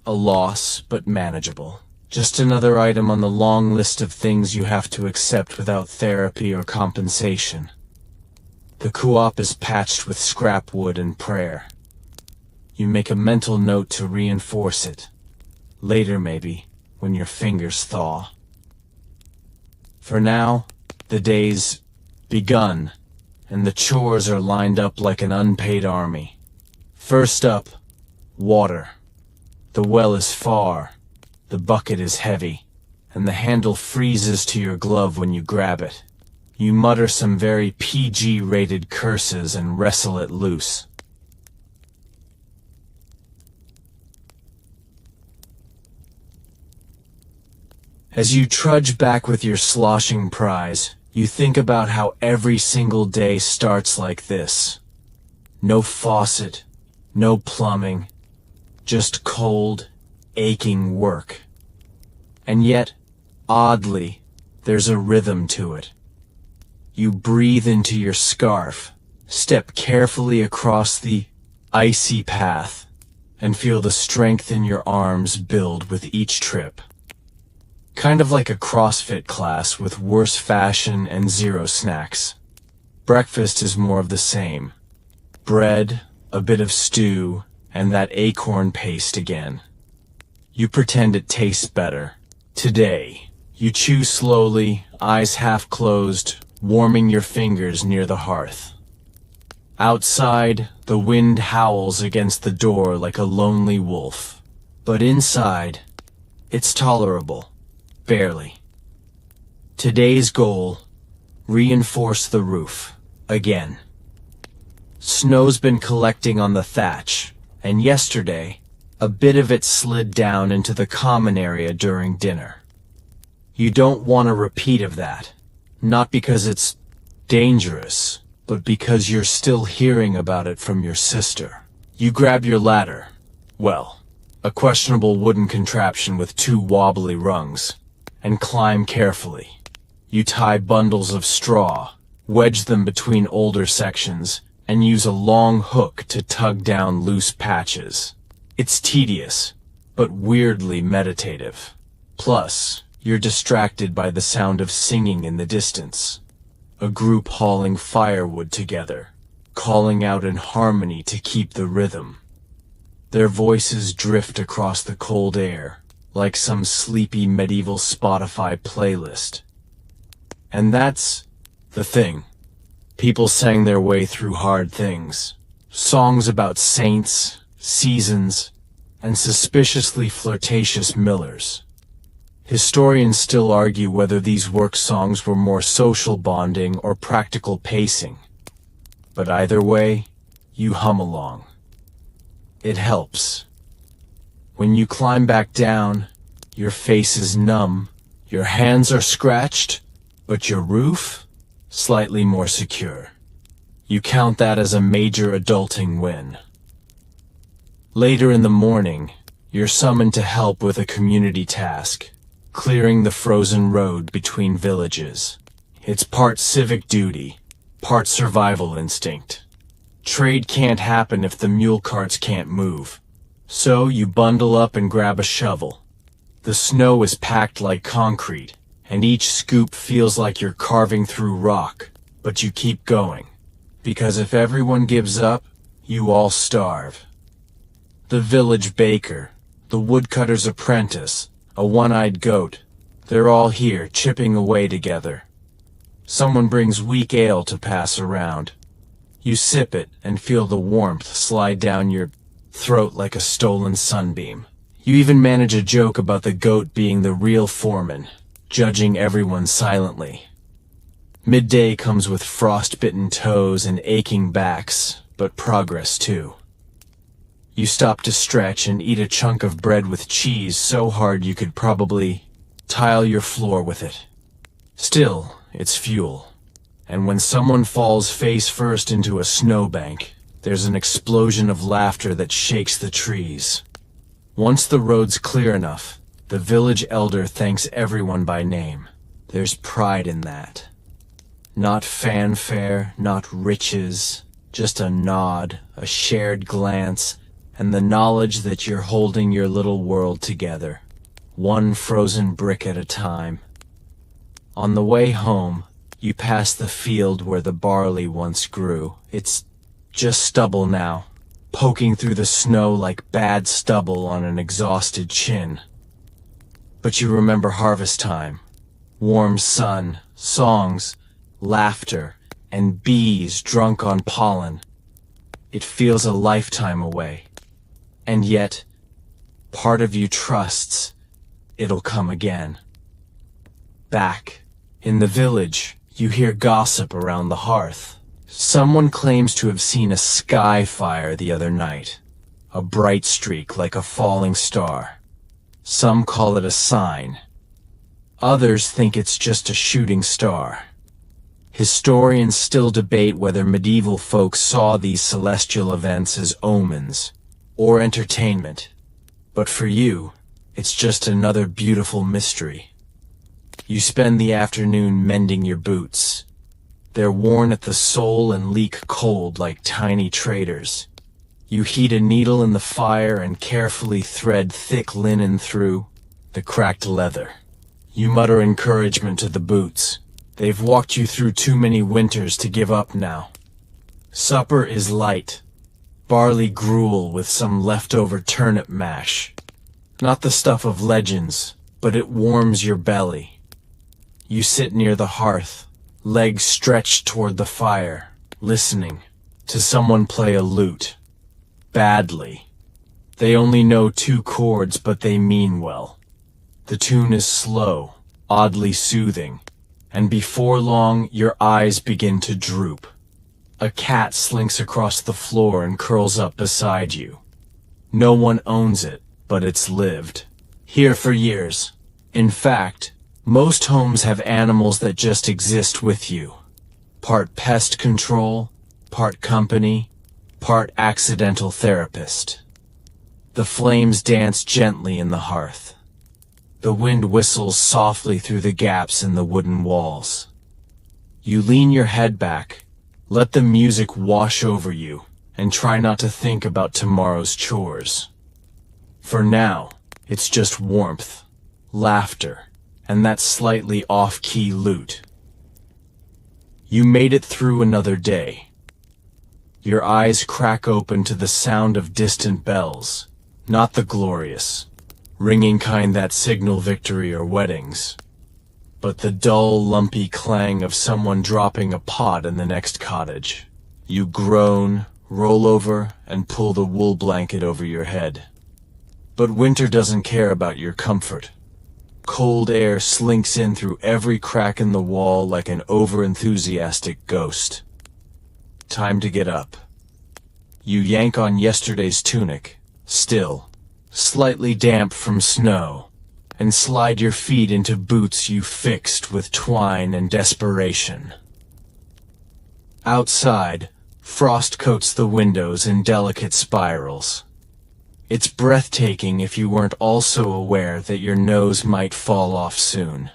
A loss, but manageable. Just another item on the long list of things you have to accept without therapy or compensation. The co-op is patched with scrap wood and prayer. You make a mental note to reinforce it. Later maybe, when your fingers thaw. For now, the day's begun, and the chores are lined up like an unpaid army. First up, water. The well is far, the bucket is heavy, and the handle freezes to your glove when you grab it. You mutter some very PG-rated curses and wrestle it loose. As you trudge back with your sloshing prize, you think about how every single day starts like this. No faucet, no plumbing, just cold, aching work. And yet, oddly, there's a rhythm to it. You breathe into your scarf, step carefully across the icy path, and feel the strength in your arms build with each trip. Kind of like a CrossFit class with worse fashion and zero snacks. Breakfast is more of the same. Bread, a bit of stew, and that acorn paste again. You pretend it tastes better. Today, you chew slowly, eyes half closed, warming your fingers near the hearth. Outside, the wind howls against the door like a lonely wolf. But inside, it's tolerable. Barely. Today's goal, reinforce the roof. Again. Snow's been collecting on the thatch, and yesterday, a bit of it slid down into the common area during dinner. You don't want a repeat of that. Not because it's dangerous, but because you're still hearing about it from your sister. You grab your ladder. Well, a questionable wooden contraption with 2 wobbly rungs. And climb carefully. You tie bundles of straw, wedge them between older sections, and use a long hook to tug down loose patches. It's tedious, but weirdly meditative. Plus, you're distracted by the sound of singing in the distance. A group hauling firewood together, calling out in harmony to keep the rhythm. Their voices drift across the cold air, like some sleepy medieval Spotify playlist. And that's the thing. People sang their way through hard things. Songs about saints, seasons, and suspiciously flirtatious millers. Historians still argue whether these work songs were more social bonding or practical pacing. But either way, you hum along. It helps. When you climb back down, your face is numb, your hands are scratched, but your roof, slightly more secure. You count that as a major adulting win. Later in the morning, you're summoned to help with a community task, clearing the frozen road between villages. It's part civic duty, part survival instinct. Trade can't happen if the mule carts can't move. So you bundle up and grab a shovel. The snow is packed like concrete, and each scoop feels like you're carving through rock, but you keep going. Because if everyone gives up, you all starve. The village baker, the woodcutter's apprentice, a one-eyed goat, they're all here chipping away together. Someone brings weak ale to pass around. You sip it and feel the warmth slide down your throat like a stolen sunbeam. You even manage a joke about the goat being the real foreman, judging everyone silently. Midday comes with frost-bitten toes and aching backs, but progress too. You stop to stretch and eat a chunk of bread with cheese so hard you could probably tile your floor with it. Still, it's fuel. And when someone falls face first into a snowbank, there's an explosion of laughter that shakes the trees. Once the road's clear enough, the village elder thanks everyone by name. There's pride in that. Not fanfare, not riches, just a nod, a shared glance, and the knowledge that you're holding your little world together, one frozen brick at a time. On the way home, you pass the field where the barley once grew. It's just stubble now, poking through the snow like bad stubble on an exhausted chin. But you remember harvest time, warm sun, songs, laughter, and bees drunk on pollen. It feels a lifetime away. And yet, part of you trusts it'll come again. Back in the village, you hear gossip around the hearth. Someone claims to have seen a sky fire the other night, a bright streak like a falling star. Some call it a sign. Others think it's just a shooting star. Historians still debate whether medieval folks saw these celestial events as omens or entertainment. But for you, it's just another beautiful mystery. You spend the afternoon mending your boots. They're worn at the sole and leak cold like tiny traders. You heat a needle in the fire and carefully thread thick linen through the cracked leather. You mutter encouragement to the boots. They've walked you through too many winters to give up now. Supper is light. Barley gruel with some leftover turnip mash. Not the stuff of legends, but it warms your belly. You sit near the hearth, legs stretched toward the fire, listening to someone play a lute. Badly. They only know 2 chords, but they mean well. The tune is slow, oddly soothing, and before long your eyes begin to droop. A cat slinks across the floor and curls up beside you. No one owns it, but it's lived here for years. In fact, most homes have animals that just exist with you. Part pest control, part company, part accidental therapist. The flames dance gently in the hearth. The wind whistles softly through the gaps in the wooden walls. You lean your head back, let the music wash over you, and try not to think about tomorrow's chores. For now, it's just warmth, laughter, and that slightly off-key lute. You made it through another day. Your eyes crack open to the sound of distant bells, not the glorious, ringing kind that signal victory or weddings, but the dull, lumpy clang of someone dropping a pot in the next cottage. You groan, roll over, and pull the wool blanket over your head. But winter doesn't care about your comfort. Cold air slinks in through every crack in the wall like an over-enthusiastic ghost. Time to get up. You yank on yesterday's tunic, still, slightly damp from snow, and slide your feet into boots you fixed with twine and desperation. Outside, frost coats the windows in delicate spirals. It's breathtaking if you weren't also aware that your nose might fall off soon.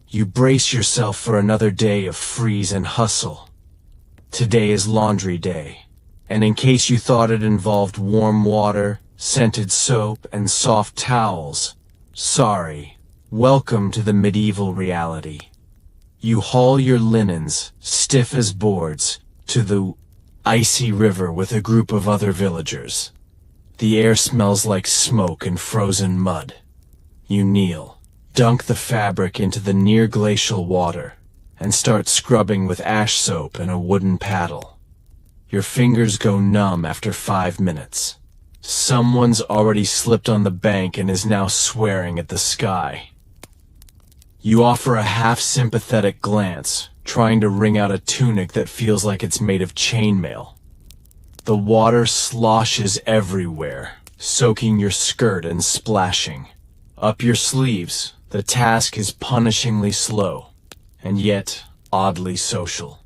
You brace yourself for another day of freeze and hustle. Today is laundry day, and in case you thought it involved warm water, scented soap, and soft towels, sorry, welcome to the medieval reality. You haul your linens, stiff as boards, to the icy river with a group of other villagers. The air smells like smoke and frozen mud. You kneel, dunk the fabric into the near-glacial water, and start scrubbing with ash soap and a wooden paddle. Your fingers go numb after 5 minutes. Someone's already slipped on the bank and is now swearing at the sky. You offer a half-sympathetic glance, trying to wring out a tunic that feels like it's made of chainmail. The water sloshes everywhere, soaking your skirt and splashing. Up your sleeves, the task is punishingly slow, and yet oddly social.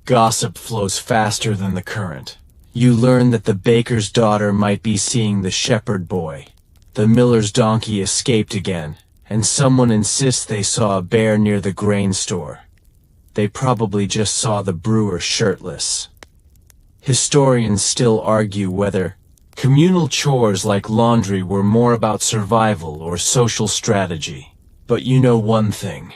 Gossip flows faster than the current. You learn that the baker's daughter might be seeing the shepherd boy. The miller's donkey escaped again, and someone insists they saw a bear near the grain store. they probably just saw the brewer shirtless. Historians still argue whether communal chores like laundry were more about survival or social strategy. But you know one thing.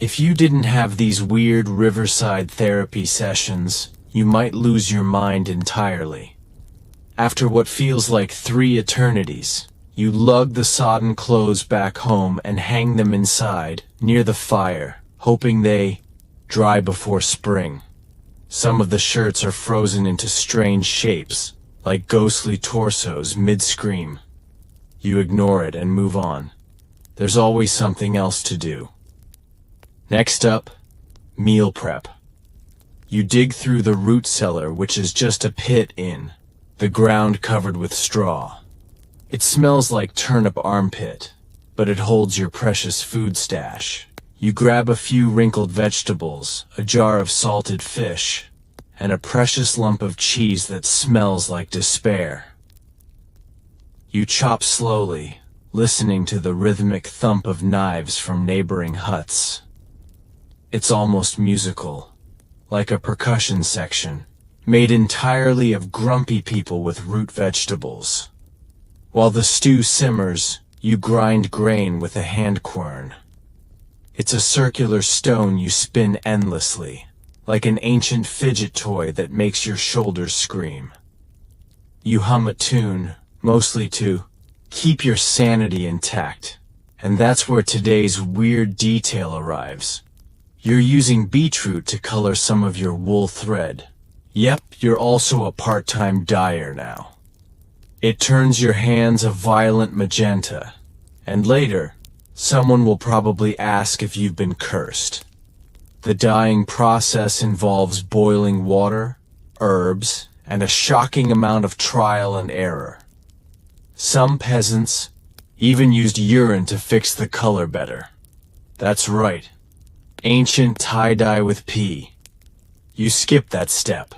If you didn't have these weird riverside therapy sessions, you might lose your mind entirely. After what feels like 3 eternities, you lug the sodden clothes back home and hang them inside, near the fire, hoping they dry before spring. Some of the shirts are frozen into strange shapes, like ghostly torsos mid-scream. You ignore it and move on. There's always something else to do. Next up, meal prep. You dig through the root cellar, which is just a pit in the ground covered with straw. It smells like turnip armpit, but it holds your precious food stash. You grab a few wrinkled vegetables, a jar of salted fish, and a precious lump of cheese that smells like despair. You chop slowly, listening to the rhythmic thump of knives from neighboring huts. It's almost musical, like a percussion section, made entirely of grumpy people with root vegetables. While the stew simmers, you grind grain with a hand quern. It's a circular stone you spin endlessly, like an ancient fidget toy that makes your shoulders scream. You hum a tune, mostly to keep your sanity intact, and that's where today's weird detail arrives. You're using beetroot to color some of your wool thread. Yep, you're also a part-time dyer now. It turns your hands a violent magenta, and later, someone will probably ask if you've been cursed. The dyeing process involves boiling water, herbs, and a shocking amount of trial and error. Some peasants even used urine to fix the color better. That's right. Ancient tie-dye with pee. You skip that step.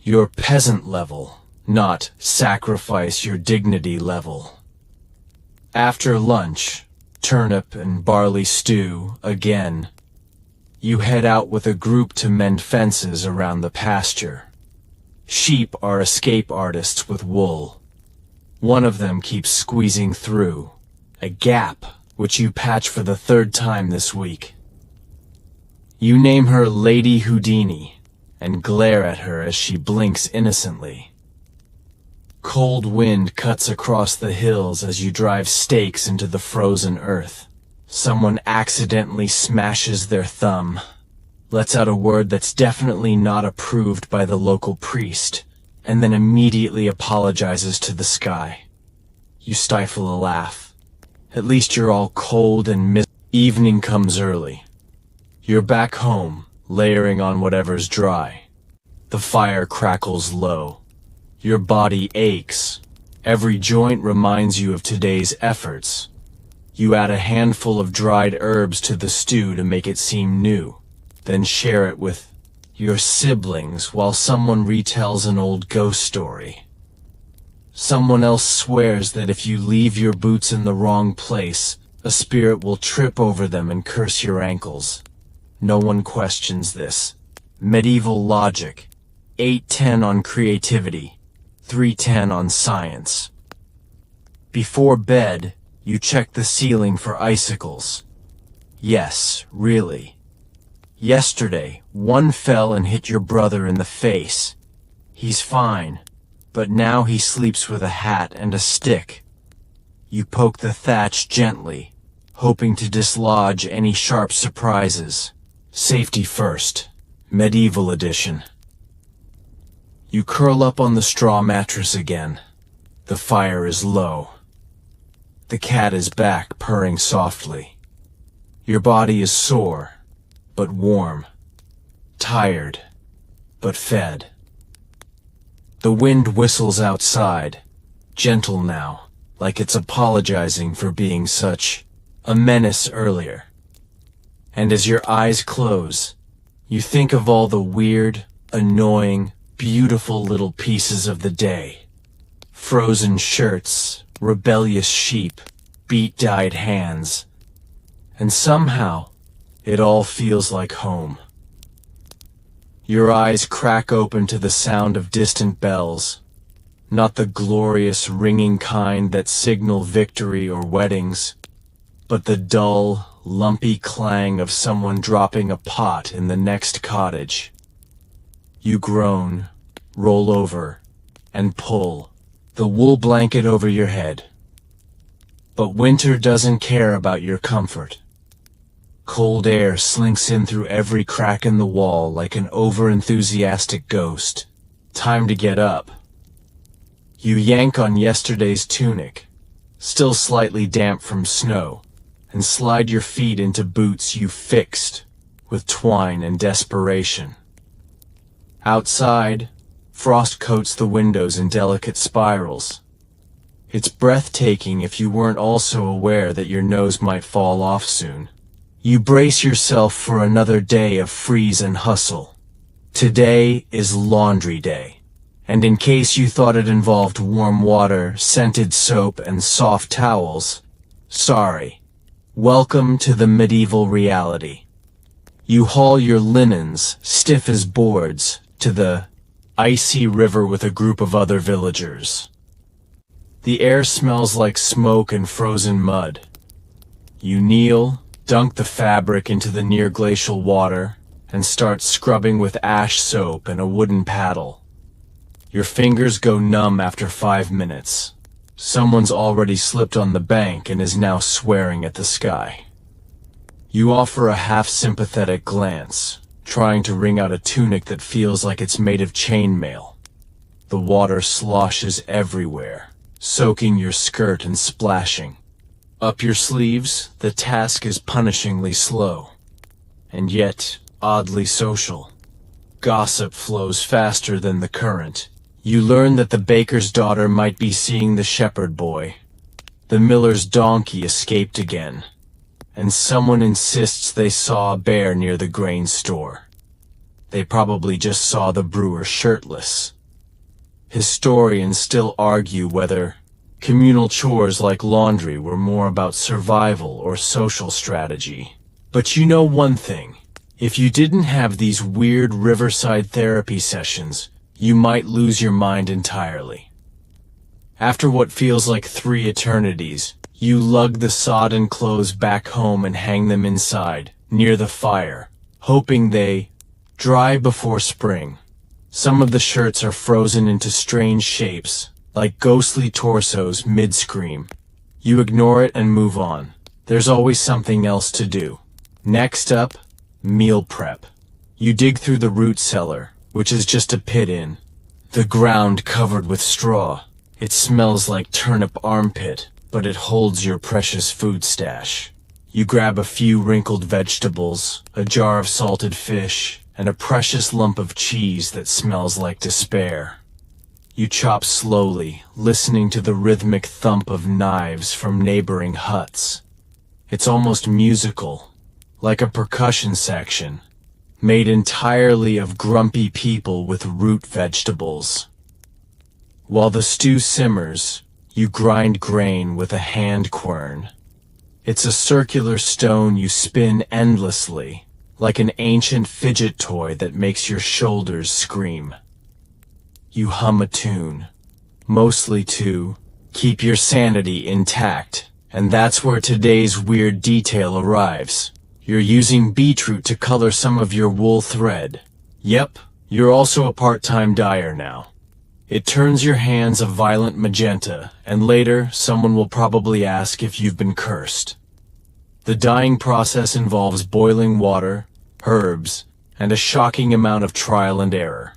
Your peasant level, not sacrifice your dignity level. After lunch, turnip and barley stew again. You head out with a group to mend fences around the pasture. Sheep are escape artists with wool. One of them keeps squeezing through, a gap which you patch for the 3rd time this week. You name her Lady Houdini and glare at her as she blinks innocently. Cold wind cuts across the hills as you drive stakes into the frozen earth. Someone accidentally smashes their thumb, lets out a word that's definitely not approved by the local priest, and then immediately apologizes to the sky. You stifle a laugh. At least you're all cold and miserable. Evening comes early. You're back home, layering on whatever's dry. The fire crackles low. Your body aches. Every joint reminds you of today's efforts. You add a handful of dried herbs to the stew to make it seem new, then share it with your siblings while someone retells an old ghost story. Someone else swears that if you leave your boots in the wrong place, a spirit will trip over them and curse your ankles. No one questions this. Medieval logic. 8-10 on creativity. 3-10 on science. Before bed, you check the ceiling for icicles. Yes, really. Yesterday, one fell and hit your brother in the face. He's fine, but now he sleeps with a hat and a stick. You poke the thatch gently, hoping to dislodge any sharp surprises. Safety first. Medieval edition. You curl up on the straw mattress again. The fire is low. The cat is back, purring softly. Your body is sore, but warm. Tired, but fed. The wind whistles outside, gentle now, like it's apologizing for being such a menace earlier. And as your eyes close, you think of all the weird, annoying, beautiful little pieces of the day. Frozen shirts, rebellious sheep, beet-dyed hands. And somehow, it all feels like home. Your eyes crack open to the sound of distant bells, not the glorious ringing kind that signal victory or weddings, but the dull, lumpy clang of someone dropping a pot in the next cottage. You groan, roll over, and pull the wool blanket over your head. But winter doesn't care about your comfort. Cold air slinks in through every crack in the wall like an over-enthusiastic ghost. Time to get up. You yank on yesterday's tunic, still slightly damp from snow, and slide your feet into boots you fixed with twine and desperation. Outside, frost coats the windows in delicate spirals. It's breathtaking if you weren't also aware that your nose might fall off soon. You brace yourself for another day of freeze and hustle. Today is laundry day, and in case you thought it involved warm water, scented soap, and soft towels, sorry. Welcome to the medieval reality. You haul your linens, stiff as boards, to the icy river with a group of other villagers. The air smells like smoke and frozen mud. You kneel, dunk the fabric into the near glacial water, and start scrubbing with ash soap and a wooden paddle. Your fingers go numb after 5 minutes. Someone's already slipped on the bank and is now swearing at the sky. You offer a half-sympathetic glance, trying to wring out a tunic that feels like it's made of chainmail. The water sloshes everywhere, soaking your skirt and splashing. Up your sleeves, the task is punishingly slow, and yet oddly social. Gossip flows faster than the current. You learn that the baker's daughter might be seeing the shepherd boy. The miller's donkey escaped again, and someone insists they saw a bear near the grain store. They probably just saw the brewer shirtless. Historians still argue whether communal chores like laundry were more about survival or social strategy. But you know one thing, if you didn't have these weird riverside therapy sessions, you might lose your mind entirely. After what feels like 3 eternities, you lug the sodden clothes back home and hang them inside, near the fire, hoping they dry before spring. Some of the shirts are frozen into strange shapes, like ghostly torsos mid-scream. You ignore it and move on. There's always something else to do. Next up, meal prep. You dig through the root cellar, which is just a pit in. The ground covered with straw. It smells like turnip armpit, but it holds your precious food stash. You grab a few wrinkled vegetables, a jar of salted fish, and a precious lump of cheese that smells like despair. You chop slowly, listening to the rhythmic thump of knives from neighboring huts. It's almost musical, like a percussion section, made entirely of grumpy people with root vegetables. While the stew simmers, you grind grain with a hand quern. It's a circular stone you spin endlessly, like an ancient fidget toy that makes your shoulders scream. You hum a tune, mostly to keep your sanity intact, and that's where today's weird detail arrives. You're using beetroot to color some of your wool thread. Yep, you're also a part-time dyer now. It turns your hands a violent magenta, and later someone will probably ask if you've been cursed. The dyeing process involves boiling water, herbs, and a shocking amount of trial and error.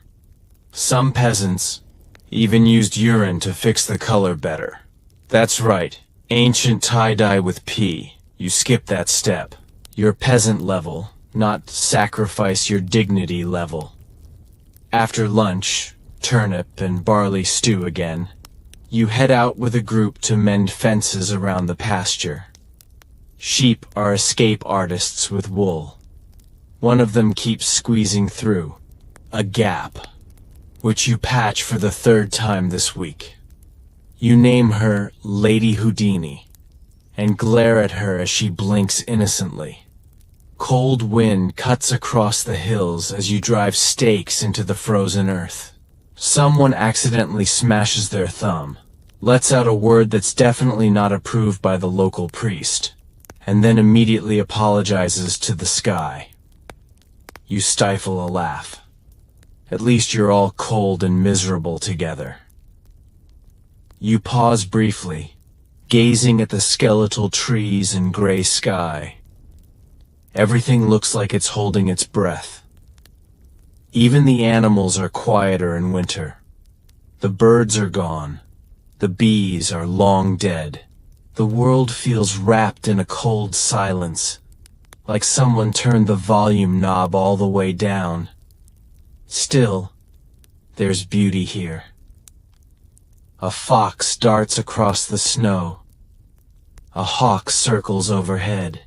Some peasants even used urine to fix the color better. That's right, ancient tie-dye with pee. You skip that step. You're peasant level, not sacrifice your dignity level. After lunch, turnip and barley stew again, you head out with a group to mend fences around the pasture. Sheep are escape artists with wool. One of them keeps squeezing through a gap, which you patch for the 3rd time this week. You name her Lady Houdini, and glare at her as she blinks innocently. Cold wind cuts across the hills as you drive stakes into the frozen earth. Someone accidentally smashes their thumb, lets out a word that's definitely not approved by the local priest, and then immediately apologizes to the sky. You stifle a laugh. At least you're all cold and miserable together. You pause briefly, gazing at the skeletal trees and gray sky. Everything looks like it's holding its breath. Even the animals are quieter in winter. The birds are gone. The bees are long dead. The world feels wrapped in a cold silence, like someone turned the volume knob all the way down. Still, there's beauty here. A fox darts across the snow. A hawk circles overhead.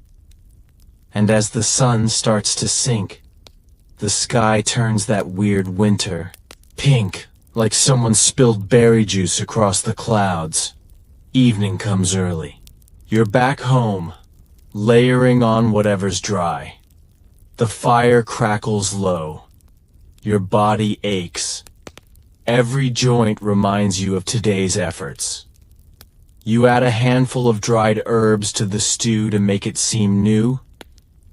And as the sun starts to sink, the sky turns that weird winter pink, like someone spilled berry juice across the clouds. Evening comes early. You're back home, layering on whatever's dry. The fire crackles low. Your body aches. Every joint reminds you of today's efforts. You add a handful of dried herbs to the stew to make it seem new,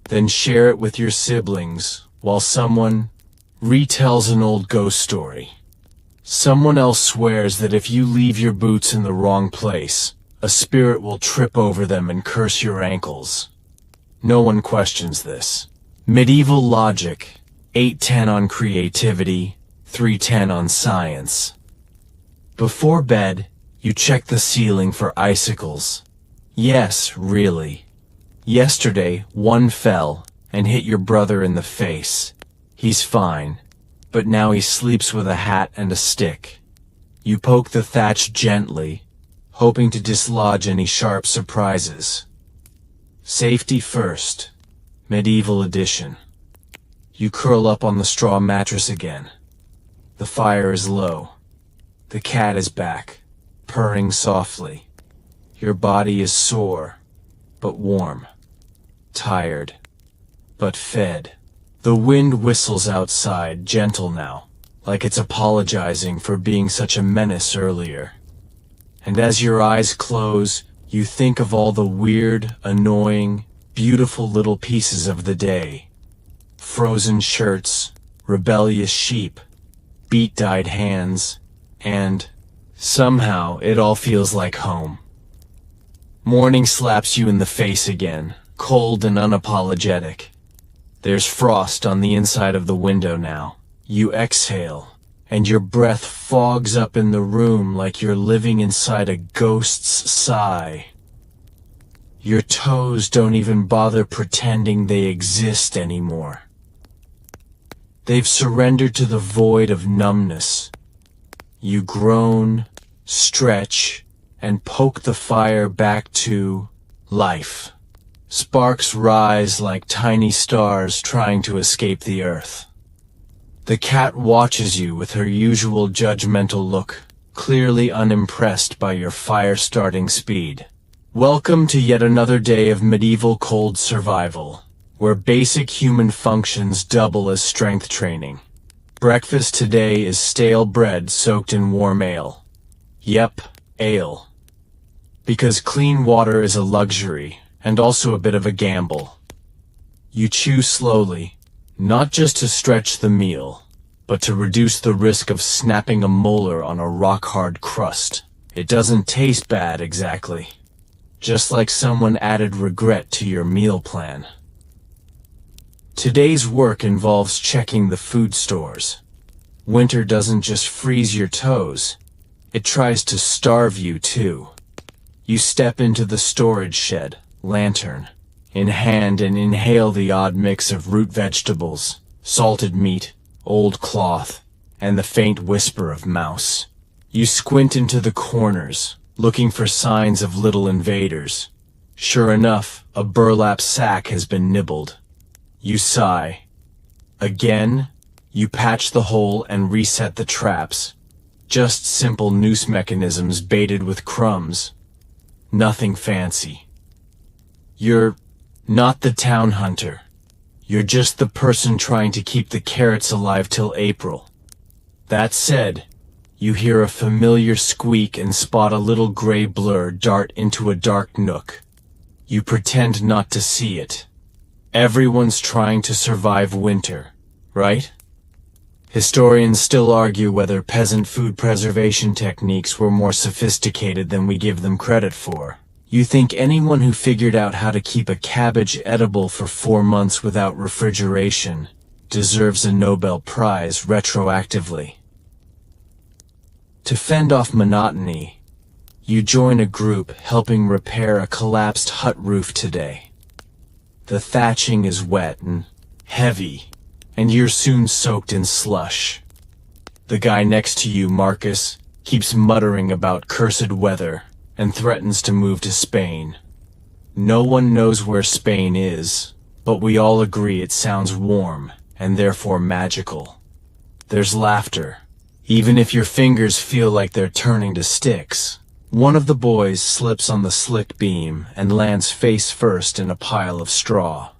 then share it with your siblings while someone retells an old ghost story. Someone else swears that if you leave your boots in the wrong place, a spirit will trip over them and curse your ankles. No one questions this. Medieval logic, 8-10 on creativity, 3-10 on science. Before bed, you check the ceiling for icicles. Yes, really. Yesterday, one fell and hit your brother in the face. He's fine, but now he sleeps with a hat and a stick. You poke the thatch gently, hoping to dislodge any sharp surprises. Safety first. Medieval edition. You curl up on the straw mattress again. The fire is low. The cat is back, purring softly. Your body is sore, but warm. Tired, but fed. The wind whistles outside, gentle now, like it's apologizing for being such a menace earlier. And as your eyes close, you think of all the weird, annoying, beautiful little pieces of the day. Frozen shirts, rebellious sheep, beet-dyed hands, and somehow it all feels like home. Morning slaps you in the face again, cold and unapologetic. There's frost on the inside of the window now. You exhale, and your breath fogs up in the room like you're living inside a ghost's sigh. Your toes don't even bother pretending they exist anymore. They've surrendered to the void of numbness. You groan, stretch, and poke the fire back to life. Sparks rise like tiny stars trying to escape the earth. The cat watches you with her usual judgmental look, clearly unimpressed by your fire-starting speed. Welcome to yet another day of medieval cold survival, where basic human functions double as strength training. Breakfast today is stale bread soaked in warm ale. Yep, ale. Because clean water is a luxury, and also a bit of a gamble. You chew slowly, not just to stretch the meal, but to reduce the risk of snapping a molar on a rock-hard crust. It doesn't taste bad exactly, just like someone added regret to your meal plan. Today's work involves checking the food stores. Winter doesn't just freeze your toes, it tries to starve you too. You step into the storage shed, lantern in hand, and inhale the odd mix of root vegetables, salted meat, old cloth, and the faint whisper of mouse. You squint into the corners, looking for signs of little invaders. Sure enough, a burlap sack has been nibbled. You sigh. Again, you patch the hole and reset the traps. Just simple noose mechanisms baited with crumbs. Nothing fancy. You're not the town hunter, You're just the person trying to keep the carrots alive till April. That said, you hear a familiar squeak and spot a little gray blur dart into a dark nook. You pretend not to see it. Everyone's trying to survive winter, right? Historians still argue whether peasant food preservation techniques were more sophisticated than we give them credit for. You think anyone who figured out how to keep a cabbage edible for 4 months without refrigeration deserves a Nobel Prize retroactively. To fend off monotony, you join a group helping repair a collapsed hut roof today. The thatching is wet and heavy, and you're soon soaked in slush. The guy next to you, Marcus, keeps muttering about cursed weather and threatens to move to Spain. No one knows where Spain is, but we all agree it sounds warm and therefore magical. There's laughter, even if your fingers feel like they're turning to sticks. One of the boys slips on the slick beam and lands face first in a pile of straw.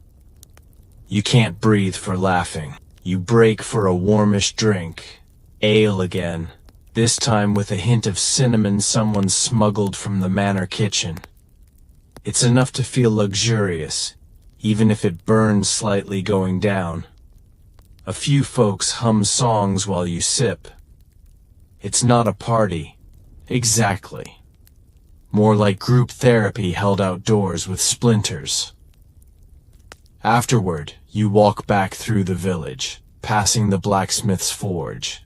You can't breathe for laughing. You break for a warmish drink. Ale again, this time with a hint of cinnamon someone smuggled from the manor kitchen. It's enough to feel luxurious, even if it burns slightly going down. A few folks hum songs while you sip. It's not a party, exactly. More like group therapy held outdoors with splinters. Afterward, you walk back through the village, passing the blacksmith's forge.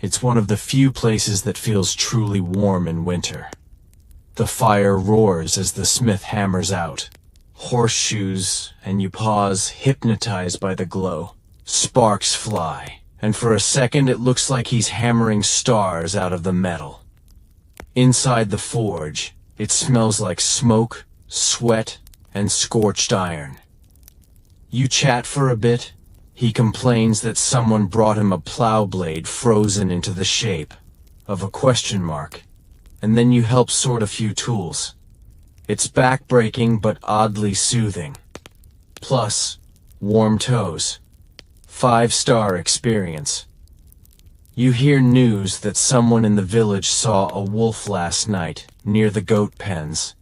It's one of the few places that feels truly warm in winter. The fire roars as the smith hammers out. Horseshoes, and you pause, hypnotized by the glow. Sparks fly, and for a second it looks like he's hammering stars out of the metal. Inside the forge, it smells like smoke, sweat, and scorched iron. You chat for a bit. He complains that someone brought him a plow blade frozen into the shape of a question mark, and then you help sort a few tools. It's back-breaking but oddly soothing. Plus, warm toes. 5-star experience. You hear news that someone in the village saw a wolf last night near the goat pens.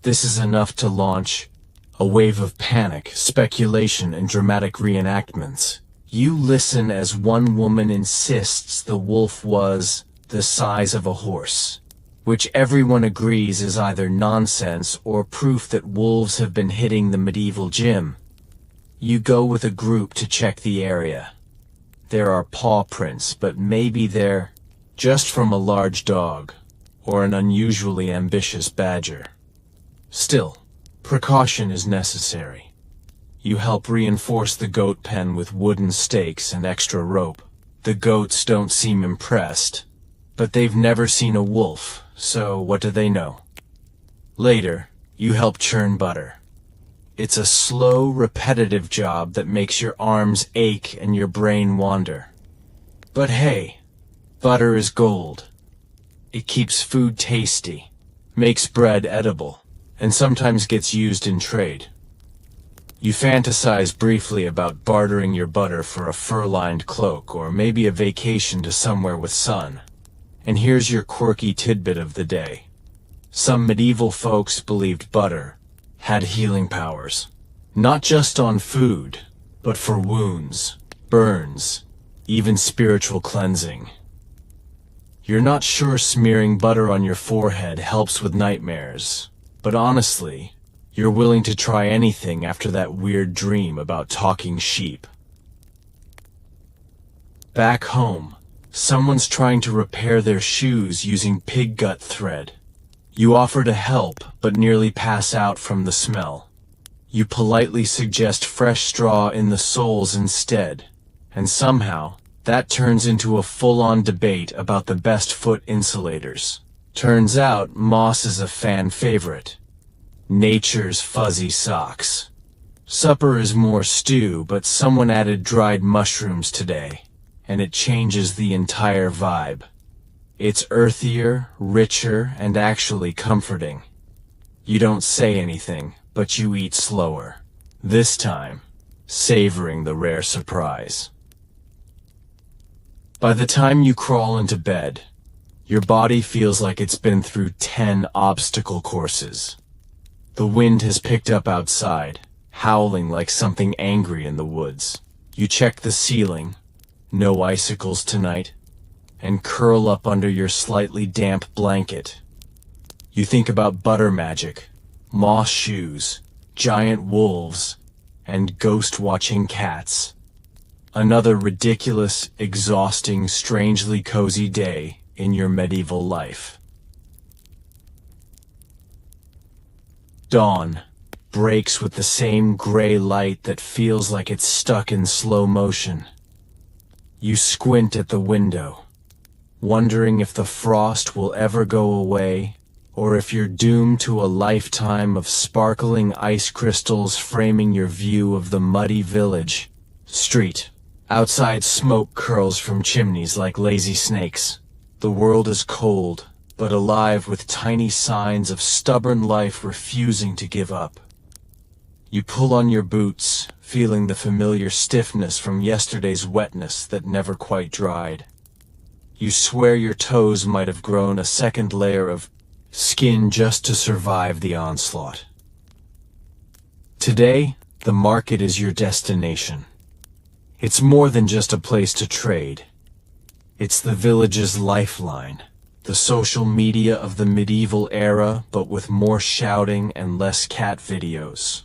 This is enough to launch a wave of panic, speculation, and dramatic reenactments. You listen as one woman insists the wolf was the size of a horse, which everyone agrees is either nonsense or proof that wolves have been hitting the medieval gym. You go with a group to check the area. There are paw prints, but maybe they're just from a large dog or an unusually ambitious badger. Still, precaution is necessary. You help reinforce the goat pen with wooden stakes and extra rope. The goats don't seem impressed, but they've never seen a wolf, so what do they know? Later, you help churn butter. It's a slow, repetitive job that makes your arms ache and your brain wander. But hey, butter is gold. It keeps food tasty, makes bread edible, and sometimes gets used in trade. You fantasize briefly about bartering your butter for a fur-lined cloak or maybe a vacation to somewhere with sun. And here's your quirky tidbit of the day. Some medieval folks believed butter had healing powers, not just on food, but for wounds, burns, even spiritual cleansing. You're not sure smearing butter on your forehead helps with nightmares, but honestly, you're willing to try anything after that weird dream about talking sheep. Back home, someone's trying to repair their shoes using pig gut thread. You offer to help, but nearly pass out from the smell. You politely suggest fresh straw in the soles instead, and somehow, that turns into a full-on debate about the best foot insulators. Turns out, moss is a fan favorite. Nature's fuzzy socks. Supper is more stew, but someone added dried mushrooms today, and it changes the entire vibe. It's earthier, richer, and actually comforting. You don't say anything, but you eat slower. This time, savoring the rare surprise. By the time you crawl into bed, your body feels like it's been through 10 obstacle courses. The wind has picked up outside, howling like something angry in the woods. You check the ceiling, no icicles tonight, and curl up under your slightly damp blanket. You think about butter magic, moss shoes, giant wolves, and ghost-watching cats. Another ridiculous, exhausting, strangely cozy day in your medieval life. Dawn breaks with the same gray light that feels like it's stuck in slow motion. You squint at the window, wondering if the frost will ever go away, or if you're doomed to a lifetime of sparkling ice crystals framing your view of the muddy village street. Outside, smoke curls from chimneys like lazy snakes. The world is cold, but alive with tiny signs of stubborn life refusing to give up. You pull on your boots, feeling the familiar stiffness from yesterday's wetness that never quite dried. You swear your toes might have grown a second layer of skin just to survive the onslaught. Today, the market is your destination. It's more than just a place to trade. It's the village's lifeline, the social media of the medieval era, but with more shouting and less cat videos.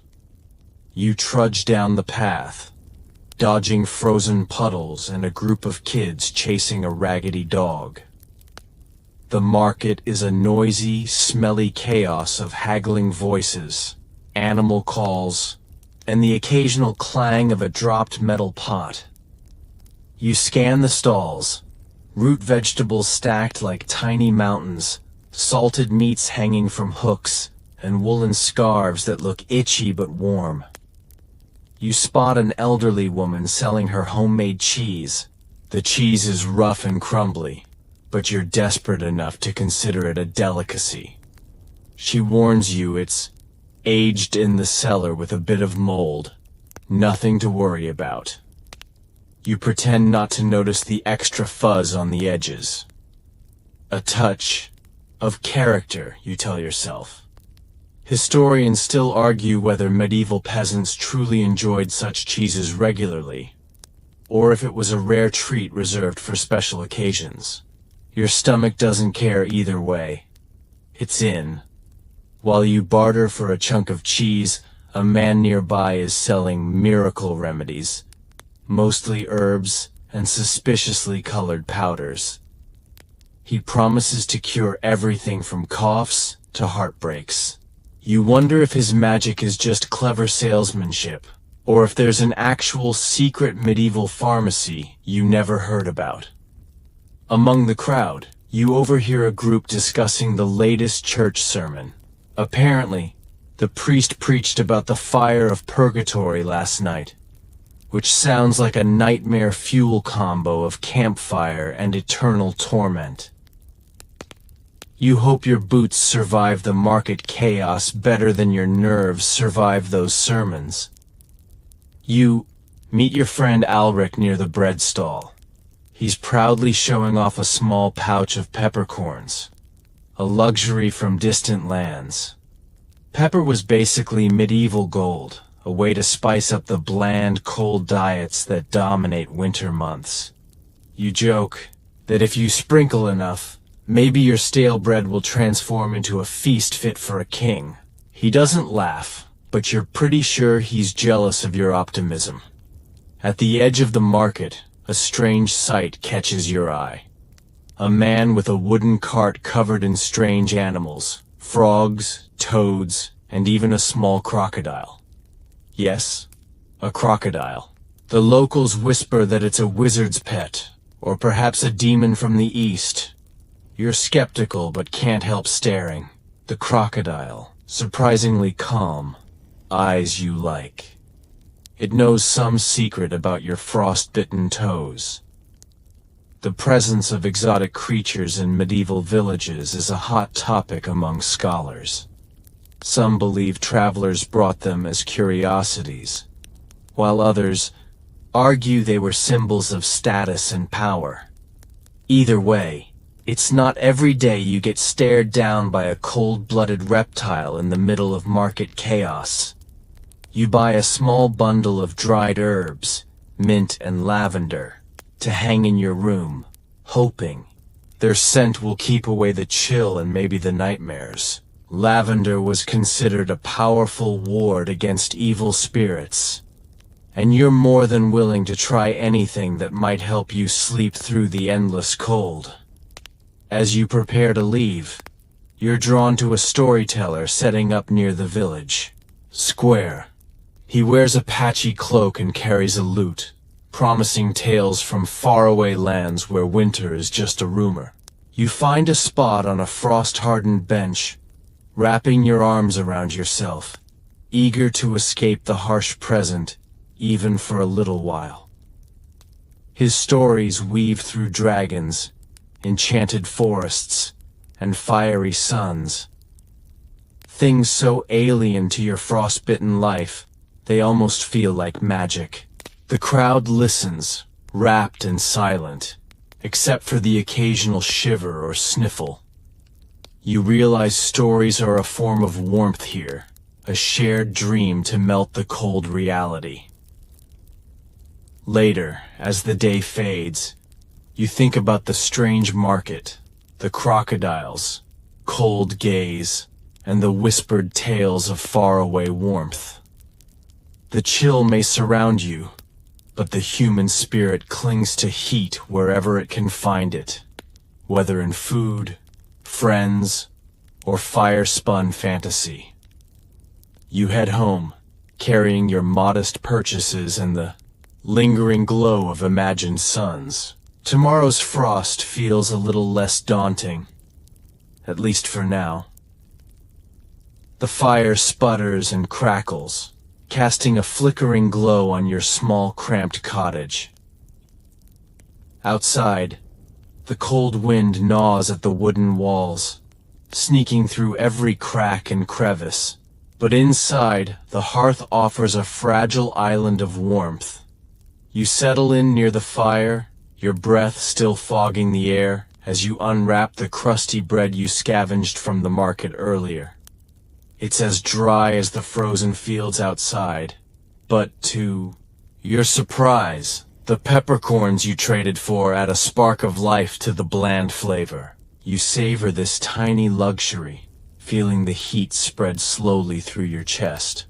You trudge down the path, dodging frozen puddles and a group of kids chasing a raggedy dog. The market is a noisy, smelly chaos of haggling voices, animal calls, and the occasional clang of a dropped metal pot. You scan the stalls, root vegetables stacked like tiny mountains, salted meats hanging from hooks, and woolen scarves that look itchy but warm. You spot an elderly woman selling her homemade cheese. The cheese is rough and crumbly, but you're desperate enough to consider it a delicacy. She warns you it's aged in the cellar with a bit of mold. Nothing to worry about. You pretend not to notice the extra fuzz on the edges. A touch of character, you tell yourself. Historians still argue whether medieval peasants truly enjoyed such cheeses regularly, or if it was a rare treat reserved for special occasions. Your stomach doesn't care either way. It's in. While you barter for a chunk of cheese, a man nearby is selling miracle remedies, mostly herbs and suspiciously colored powders. He promises to cure everything from coughs to heartbreaks. You wonder if his magic is just clever salesmanship, or if there's an actual secret medieval pharmacy you never heard about. Among the crowd, you overhear a group discussing the latest church sermon. Apparently, the priest preached about the fire of purgatory last night, which sounds like a nightmare fuel combo of campfire and eternal torment. You hope your boots survive the market chaos better than your nerves survive those sermons. You meet your friend Alric near the bread stall. He's proudly showing off a small pouch of peppercorns, a luxury from distant lands. Pepper was basically medieval gold, a way to spice up the bland, cold diets that dominate winter months. You joke that if you sprinkle enough, maybe your stale bread will transform into a feast fit for a king. He doesn't laugh, but you're pretty sure he's jealous of your optimism. At the edge of the market, a strange sight catches your eye. A man with a wooden cart covered in strange animals, frogs, toads, and even a small crocodile. Yes, a crocodile. The locals whisper that it's a wizard's pet, or perhaps a demon from the east. You're skeptical but can't help staring. The crocodile, surprisingly calm, eyes you like. It knows some secret about your frost-bitten toes. The presence of exotic creatures in medieval villages is a hot topic among scholars. Some believe travelers brought them as curiosities, while others argue they were symbols of status and power. Either way, it's not every day you get stared down by a cold-blooded reptile in the middle of market chaos. You buy a small bundle of dried herbs, mint and lavender, to hang in your room, hoping their scent will keep away the chill and maybe the nightmares. Lavender was considered a powerful ward against evil spirits, and you're more than willing to try anything that might help you sleep through the endless cold. As you prepare to leave, you're drawn to a storyteller setting up near the village square. He wears a patchy cloak and carries a lute, promising tales from faraway lands where winter is just a rumor. You find a spot on a frost-hardened bench, wrapping your arms around yourself, eager to escape the harsh present, even for a little while. His stories weave through dragons, enchanted forests, and fiery suns. Things so alien to your frostbitten life, they almost feel like magic. The crowd listens, rapt and silent, except for the occasional shiver or sniffle. You realize stories are a form of warmth here, a shared dream to melt the cold reality. Later, as the day fades, you think about the strange market, the crocodiles, cold gaze, and the whispered tales of faraway warmth. The chill may surround you, but the human spirit clings to heat wherever it can find it, whether in food, friends, or fire-spun fantasy. You head home, carrying your modest purchases and the lingering glow of imagined suns. Tomorrow's frost feels a little less daunting, at least for now. The fire sputters and crackles, casting a flickering glow on your small, cramped cottage. Outside, the cold wind gnaws at the wooden walls, sneaking through every crack and crevice. But inside, the hearth offers a fragile island of warmth. You settle in near the fire, your breath still fogging the air as you unwrap the crusty bread you scavenged from the market earlier. It's as dry as the frozen fields outside, but to your surprise, the peppercorns you traded for add a spark of life to the bland flavor. You savor this tiny luxury, feeling the heat spread slowly through your chest.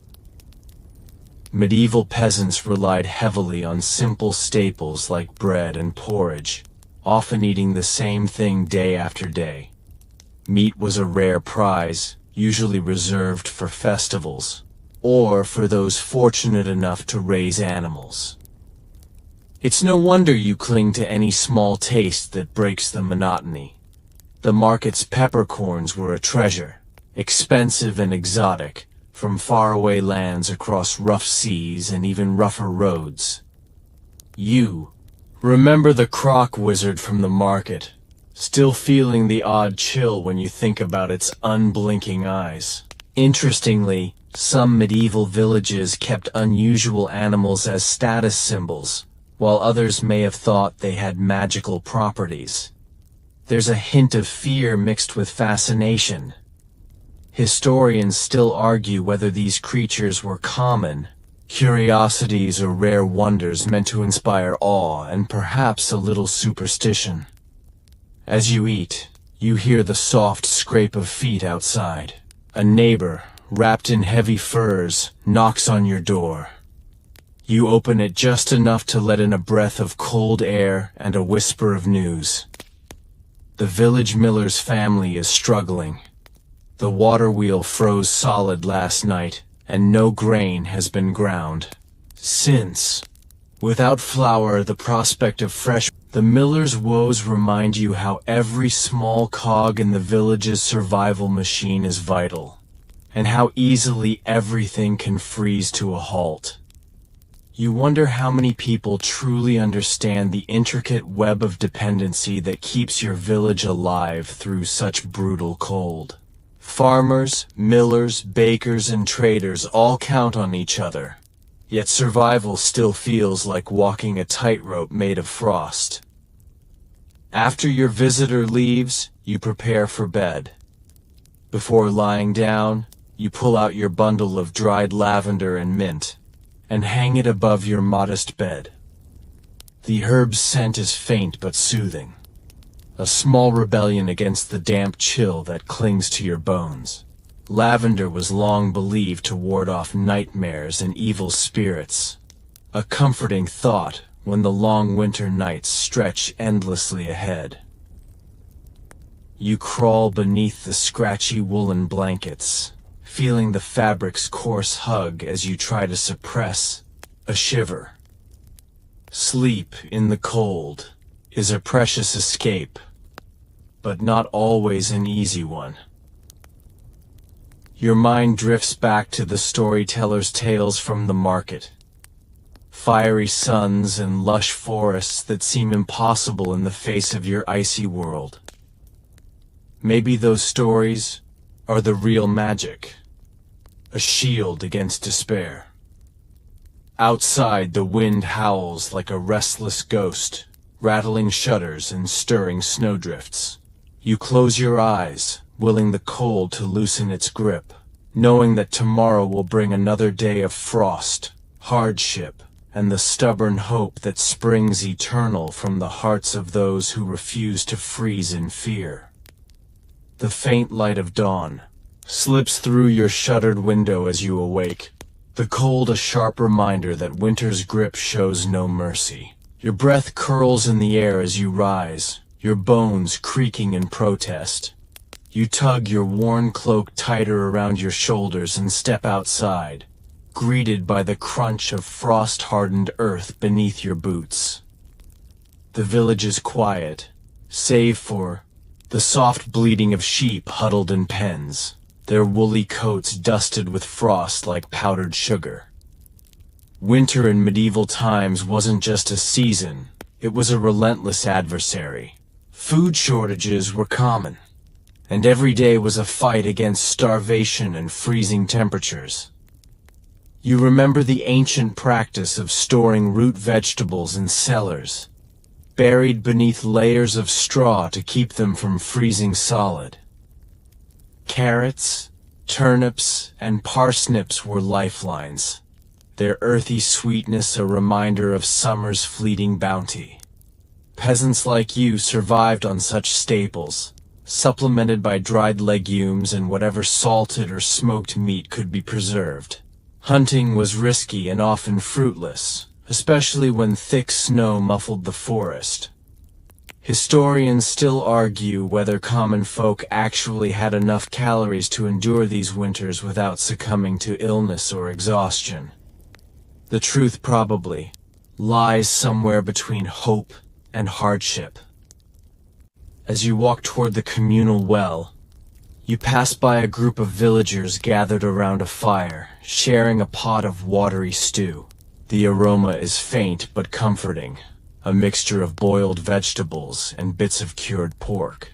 Medieval peasants relied heavily on simple staples like bread and porridge, often eating the same thing day after day. Meat was a rare prize, usually reserved for festivals, or for those fortunate enough to raise animals. It's no wonder you cling to any small taste that breaks the monotony. The market's peppercorns were a treasure, expensive and exotic, from faraway lands across rough seas and even rougher roads. You remember the croc wizard from the market, still feeling the odd chill when you think about its unblinking eyes. Interestingly, some medieval villages kept unusual animals as status symbols, while others may have thought they had magical properties. There's a hint of fear mixed with fascination. Historians still argue whether these creatures were common, curiosities or rare wonders meant to inspire awe and perhaps a little superstition. As you eat, you hear the soft scrape of feet outside. A neighbor, wrapped in heavy furs, knocks on your door. You open it just enough to let in a breath of cold air and a whisper of news. The village miller's family is struggling. The water wheel froze solid last night, and no grain has been ground since. Without flour, the prospect of fresh. The miller's woes remind you how every small cog in the village's survival machine is vital, and how easily everything can freeze to a halt. You wonder how many people truly understand the intricate web of dependency that keeps your village alive through such brutal cold. Farmers, millers, bakers, and traders all count on each other. Yet survival still feels like walking a tightrope made of frost. After your visitor leaves, you prepare for bed. Before lying down, you pull out your bundle of dried lavender and mint, and hang it above your modest bed. The herb's scent is faint but soothing, a small rebellion against the damp chill that clings to your bones. Lavender was long believed to ward off nightmares and evil spirits, a comforting thought when the long winter nights stretch endlessly ahead. You crawl beneath the scratchy woolen blankets, feeling the fabric's coarse hug as you try to suppress a shiver. Sleep in the cold is a precious escape, but not always an easy one. Your mind drifts back to the storyteller's tales from the market. Fiery suns and lush forests that seem impossible in the face of your icy world. Maybe those stories are the real magic, a shield against despair. Outside, the wind howls like a restless ghost, rattling shutters and stirring snowdrifts. You close your eyes, willing the cold to loosen its grip, knowing that tomorrow will bring another day of frost, hardship, and the stubborn hope that springs eternal from the hearts of those who refuse to freeze in fear. The faint light of dawn slips through your shuttered window as you awake, the cold a sharp reminder that winter's grip shows no mercy. Your breath curls in the air as you rise, your bones creaking in protest. You tug your worn cloak tighter around your shoulders and step outside, greeted by the crunch of frost-hardened earth beneath your boots. The village is quiet, save for the soft bleating of sheep huddled in pens, their woolly coats dusted with frost like powdered sugar. Winter in medieval times wasn't just a season, it was a relentless adversary. Food shortages were common, and every day was a fight against starvation and freezing temperatures. You remember the ancient practice of storing root vegetables in cellars, buried beneath layers of straw to keep them from freezing solid. Carrots, turnips, and parsnips were lifelines, their earthy sweetness a reminder of summer's fleeting bounty. Peasants like you survived on such staples, supplemented by dried legumes and whatever salted or smoked meat could be preserved. Hunting was risky and often fruitless, especially when thick snow muffled the forest. Historians still argue whether common folk actually had enough calories to endure these winters without succumbing to illness or exhaustion. The truth probably lies somewhere between hope and hardship. As you walk toward the communal well, you pass by a group of villagers gathered around a fire, sharing a pot of watery stew. The aroma is faint but comforting, a mixture of boiled vegetables and bits of cured pork.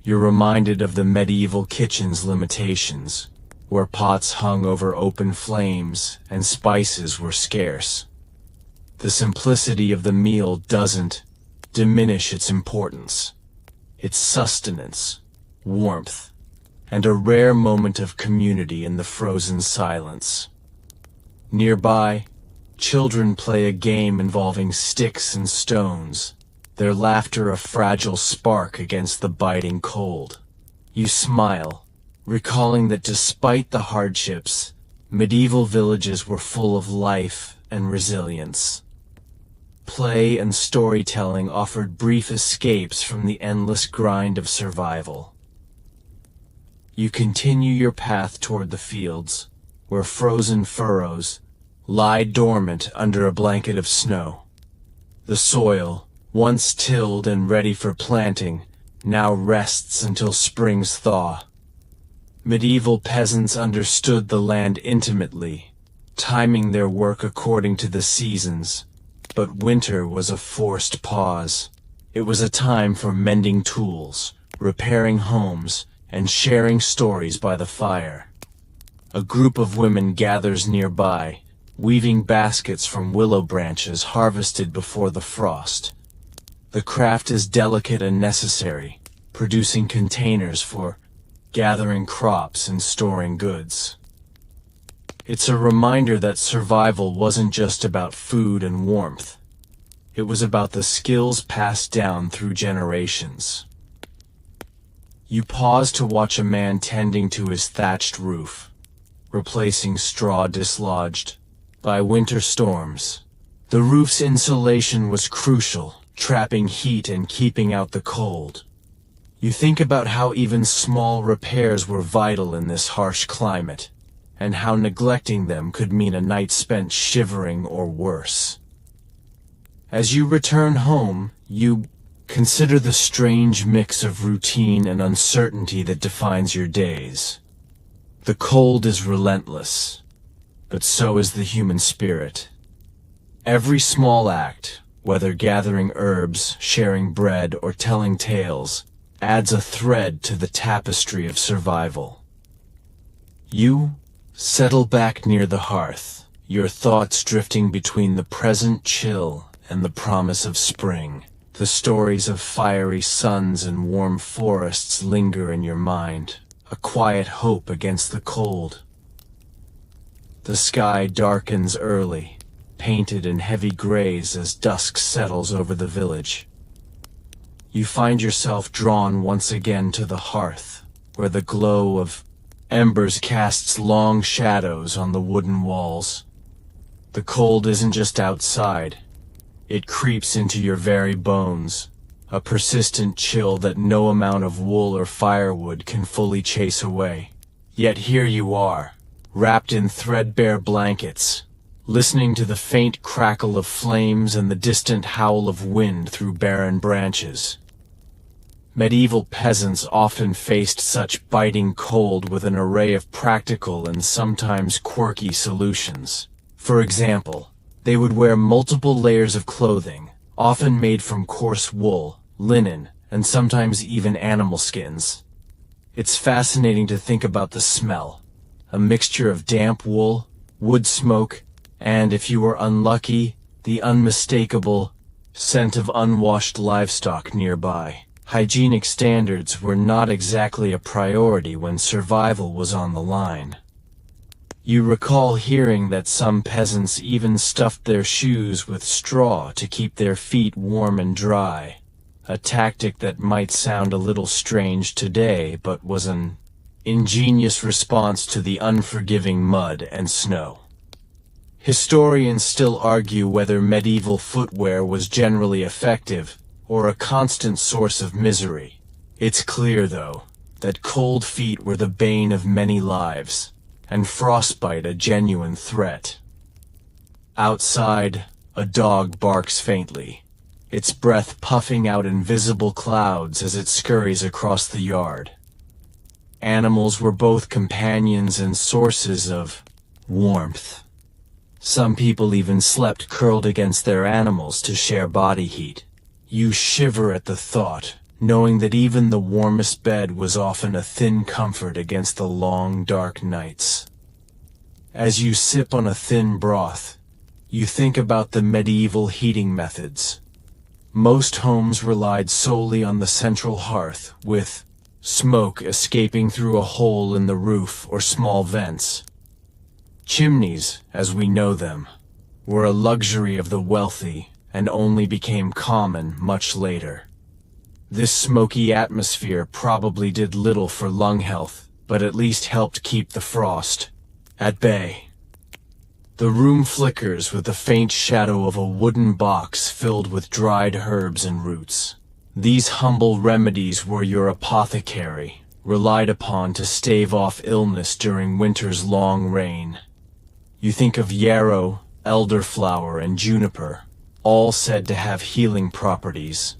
You're reminded of the medieval kitchen's limitations, where pots hung over open flames and spices were scarce. The simplicity of the meal doesn't diminish its importance. Its sustenance, warmth, and a rare moment of community in the frozen silence. Nearby, children play a game involving sticks and stones, their laughter a fragile spark against the biting cold. You smile, recalling that despite the hardships, medieval villages were full of life and resilience. Play and storytelling offered brief escapes from the endless grind of survival. You continue your path toward the fields, where frozen furrows lie dormant under a blanket of snow. The soil, once tilled and ready for planting, now rests until spring's thaw. Medieval peasants understood the land intimately, timing their work according to the seasons. But winter was a forced pause. It was a time for mending tools, repairing homes, and sharing stories by the fire. A group of women gathers nearby, weaving baskets from willow branches harvested before the frost. The craft is delicate and necessary, producing containers for gathering crops and storing goods. It's a reminder that survival wasn't just about food and warmth. It was about the skills passed down through generations. You pause to watch a man tending to his thatched roof, replacing straw dislodged by winter storms. The roof's insulation was crucial, trapping heat and keeping out the cold. You think about how even small repairs were vital in this harsh climate, and how neglecting them could mean a night spent shivering or worse. As you return home, you consider the strange mix of routine and uncertainty that defines your days. The cold is relentless, but so is the human spirit. Every small act, whether gathering herbs, sharing bread, or telling tales, adds a thread to the tapestry of survival. You settle back near the hearth, your thoughts drifting between the present chill and the promise of spring. The stories of fiery suns and warm forests linger in your mind, a quiet hope against the cold. The sky darkens early, painted in heavy grays as dusk settles over the village. You find yourself drawn once again to the hearth, where the glow of embers casts long shadows on the wooden walls. The cold isn't just outside. It creeps into your very bones, a persistent chill that no amount of wool or firewood can fully chase away. Yet here you are, wrapped in threadbare blankets, listening to the faint crackle of flames and the distant howl of wind through barren branches. Medieval peasants often faced such biting cold with an array of practical and sometimes quirky solutions. For example, they would wear multiple layers of clothing, often made from coarse wool, linen, and sometimes even animal skins. It's fascinating to think about the smell, a mixture of damp wool, wood smoke, and, if you were unlucky, the unmistakable scent of unwashed livestock nearby. Hygienic standards were not exactly a priority when survival was on the line. You recall hearing that some peasants even stuffed their shoes with straw to keep their feet warm and dry, a tactic that might sound a little strange today but was an ingenious response to the unforgiving mud and snow. Historians still argue whether medieval footwear was generally effective or a constant source of misery. It's clear, though, that cold feet were the bane of many lives, and frostbite a genuine threat. Outside, a dog barks faintly, its breath puffing out invisible clouds as it scurries across the yard. Animals were both companions and sources of warmth. Some people even slept curled against their animals to share body heat. You shiver at the thought, knowing that even the warmest bed was often a thin comfort against the long, dark nights. As you sip on a thin broth, you think about the medieval heating methods. Most homes relied solely on the central hearth, with smoke escaping through a hole in the roof or small vents. Chimneys, as we know them, were a luxury of the wealthy and only became common much later. This smoky atmosphere probably did little for lung health, but at least helped keep the frost at bay. The room flickers with the faint shadow of a wooden box filled with dried herbs and roots. These humble remedies were your apothecary, relied upon to stave off illness during winter's long rain. You think of yarrow, elderflower, and juniper, all said to have healing properties.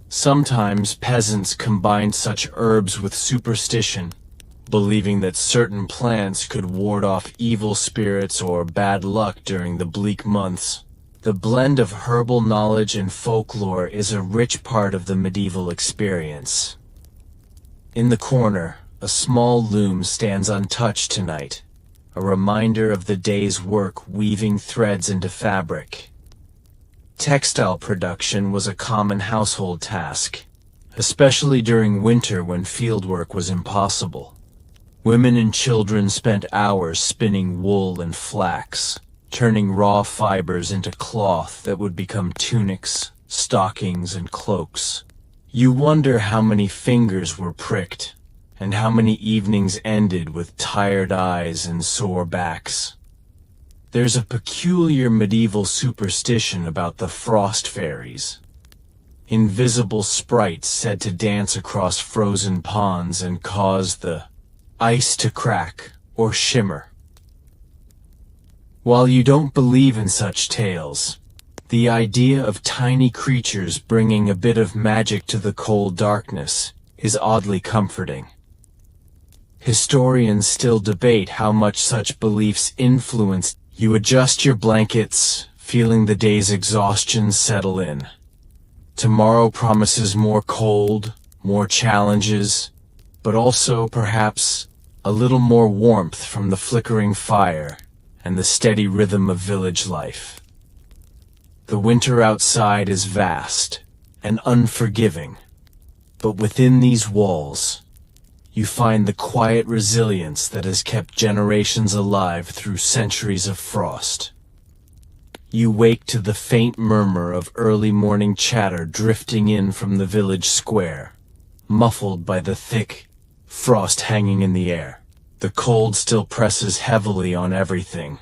Sometimes peasants combined such herbs with superstition, believing that certain plants could ward off evil spirits or bad luck during the bleak months. The blend of herbal knowledge and folklore is a rich part of the medieval experience. In the corner, a small loom stands untouched tonight, a reminder of the day's work weaving threads into fabric. Textile production was a common household task, especially during winter when fieldwork was impossible. Women and children spent hours spinning wool and flax, turning raw fibers into cloth that would become tunics, stockings, and cloaks. You wonder how many fingers were pricked, and how many evenings ended with tired eyes and sore backs. There's a peculiar medieval superstition about the frost fairies. Invisible sprites said to dance across frozen ponds and cause the ice to crack or shimmer. While you don't believe in such tales, the idea of tiny creatures bringing a bit of magic to the cold darkness is oddly comforting. Historians still debate how much such beliefs influenced. You adjust your blankets, feeling the day's exhaustion settle in. Tomorrow promises more cold, more challenges, but also, perhaps, a little more warmth from the flickering fire and the steady rhythm of village life. The winter outside is vast and unforgiving, but within these walls, you find the quiet resilience that has kept generations alive through centuries of frost. You wake to the faint murmur of early morning chatter drifting in from the village square, muffled by the thick frost hanging in the air. The cold still presses heavily on everything.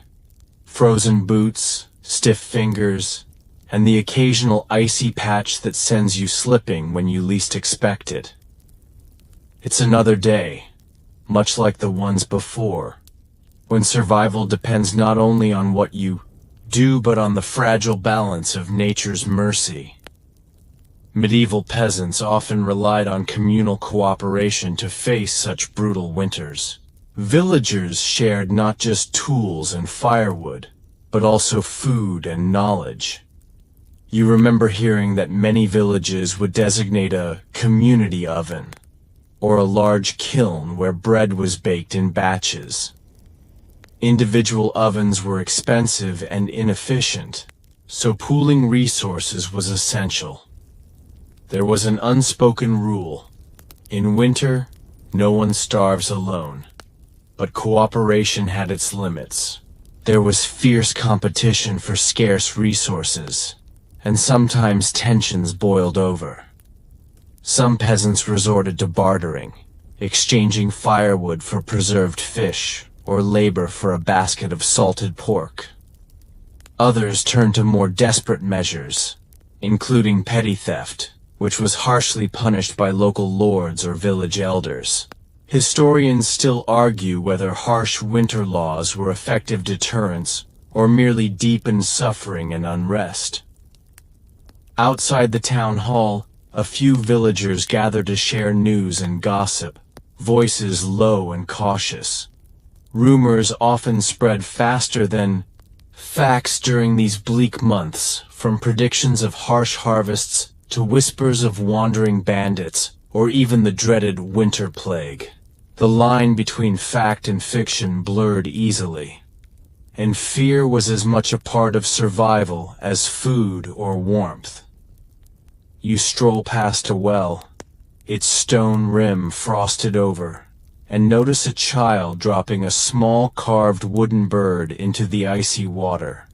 Frozen boots, stiff fingers, and the occasional icy patch that sends you slipping when you least expect it. It's another day, much like the ones before, when survival depends not only on what you do but on the fragile balance of nature's mercy. Medieval peasants often relied on communal cooperation to face such brutal winters. Villagers shared not just tools and firewood, but also food and knowledge. You remember hearing that many villages would designate a community oven, or a large kiln where bread was baked in batches. Individual ovens were expensive and inefficient, so pooling resources was essential. There was an unspoken rule. In winter, no one starves alone. But cooperation had its limits. There was fierce competition for scarce resources, and sometimes tensions boiled over. Some peasants resorted to bartering, exchanging firewood for preserved fish, or labor for a basket of salted pork. Others turned to more desperate measures, including petty theft, which was harshly punished by local lords or village elders. Historians still argue whether harsh winter laws were effective deterrents or merely deepened suffering and unrest. Outside the town hall, a few villagers gathered to share news and gossip, voices low and cautious. Rumors often spread faster than facts during these bleak months, from predictions of harsh harvests to whispers of wandering bandits, or even the dreaded winter plague. The line between fact and fiction blurred easily, and fear was as much a part of survival as food or warmth. You stroll past a well, its stone rim frosted over, and notice a child dropping a small carved wooden bird into the icy water.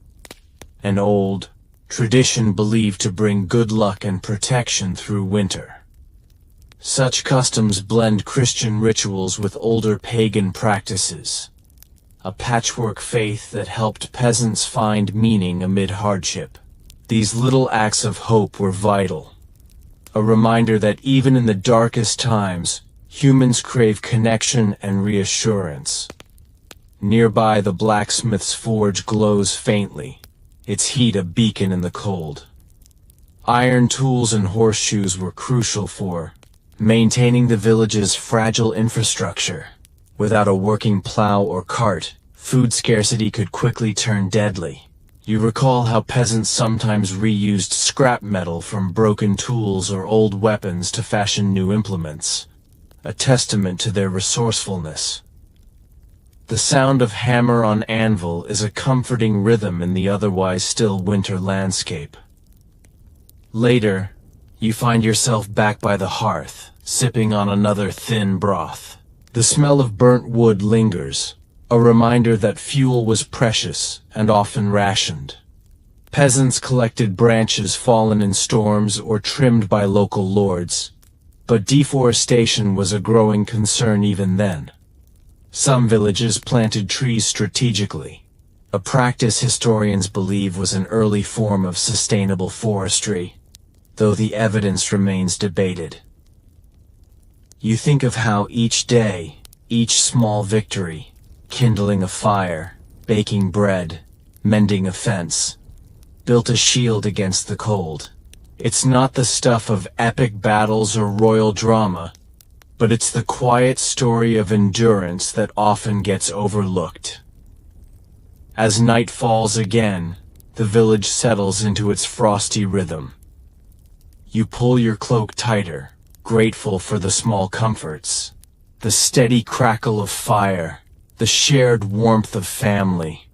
An old tradition believed to bring good luck and protection through winter. Such customs blend Christian rituals with older pagan practices, a patchwork faith that helped peasants find meaning amid hardship. These little acts of hope were vital, a reminder that even in the darkest times, humans crave connection and reassurance. Nearby, the blacksmith's forge glows faintly, its heat a beacon in the cold. Iron tools and horseshoes were crucial for maintaining the village's fragile infrastructure. Without a working plow or cart, food scarcity could quickly turn deadly. You recall how peasants sometimes reused scrap metal from broken tools or old weapons to fashion new implements, a testament to their resourcefulness. The sound of hammer on anvil is a comforting rhythm in the otherwise still winter landscape. Later, you find yourself back by the hearth, sipping on another thin broth. The smell of burnt wood lingers, a reminder that fuel was precious and often rationed. Peasants collected branches fallen in storms or trimmed by local lords, but deforestation was a growing concern even then. Some villages planted trees strategically, a practice historians believe was an early form of sustainable forestry, though the evidence remains debated. You think of how each day, each small victory, kindling a fire, baking bread, mending a fence, built a shield against the cold. It's not the stuff of epic battles or royal drama, but it's the quiet story of endurance that often gets overlooked. As night falls again, the village settles into its frosty rhythm. You pull your cloak tighter, grateful for the small comforts, the steady crackle of fire, the shared warmth of family,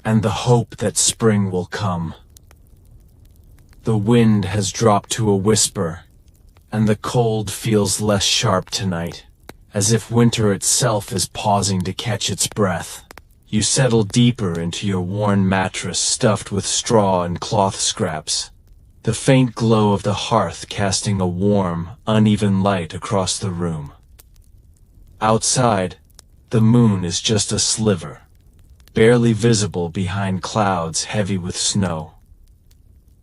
and the hope that spring will come. The wind has dropped to a whisper, and the cold feels less sharp tonight, as if winter itself is pausing to catch its breath. You settle deeper into your worn mattress stuffed with straw and cloth scraps, the faint glow of the hearth casting a warm, uneven light across the room. Outside, the moon is just a sliver, barely visible behind clouds heavy with snow.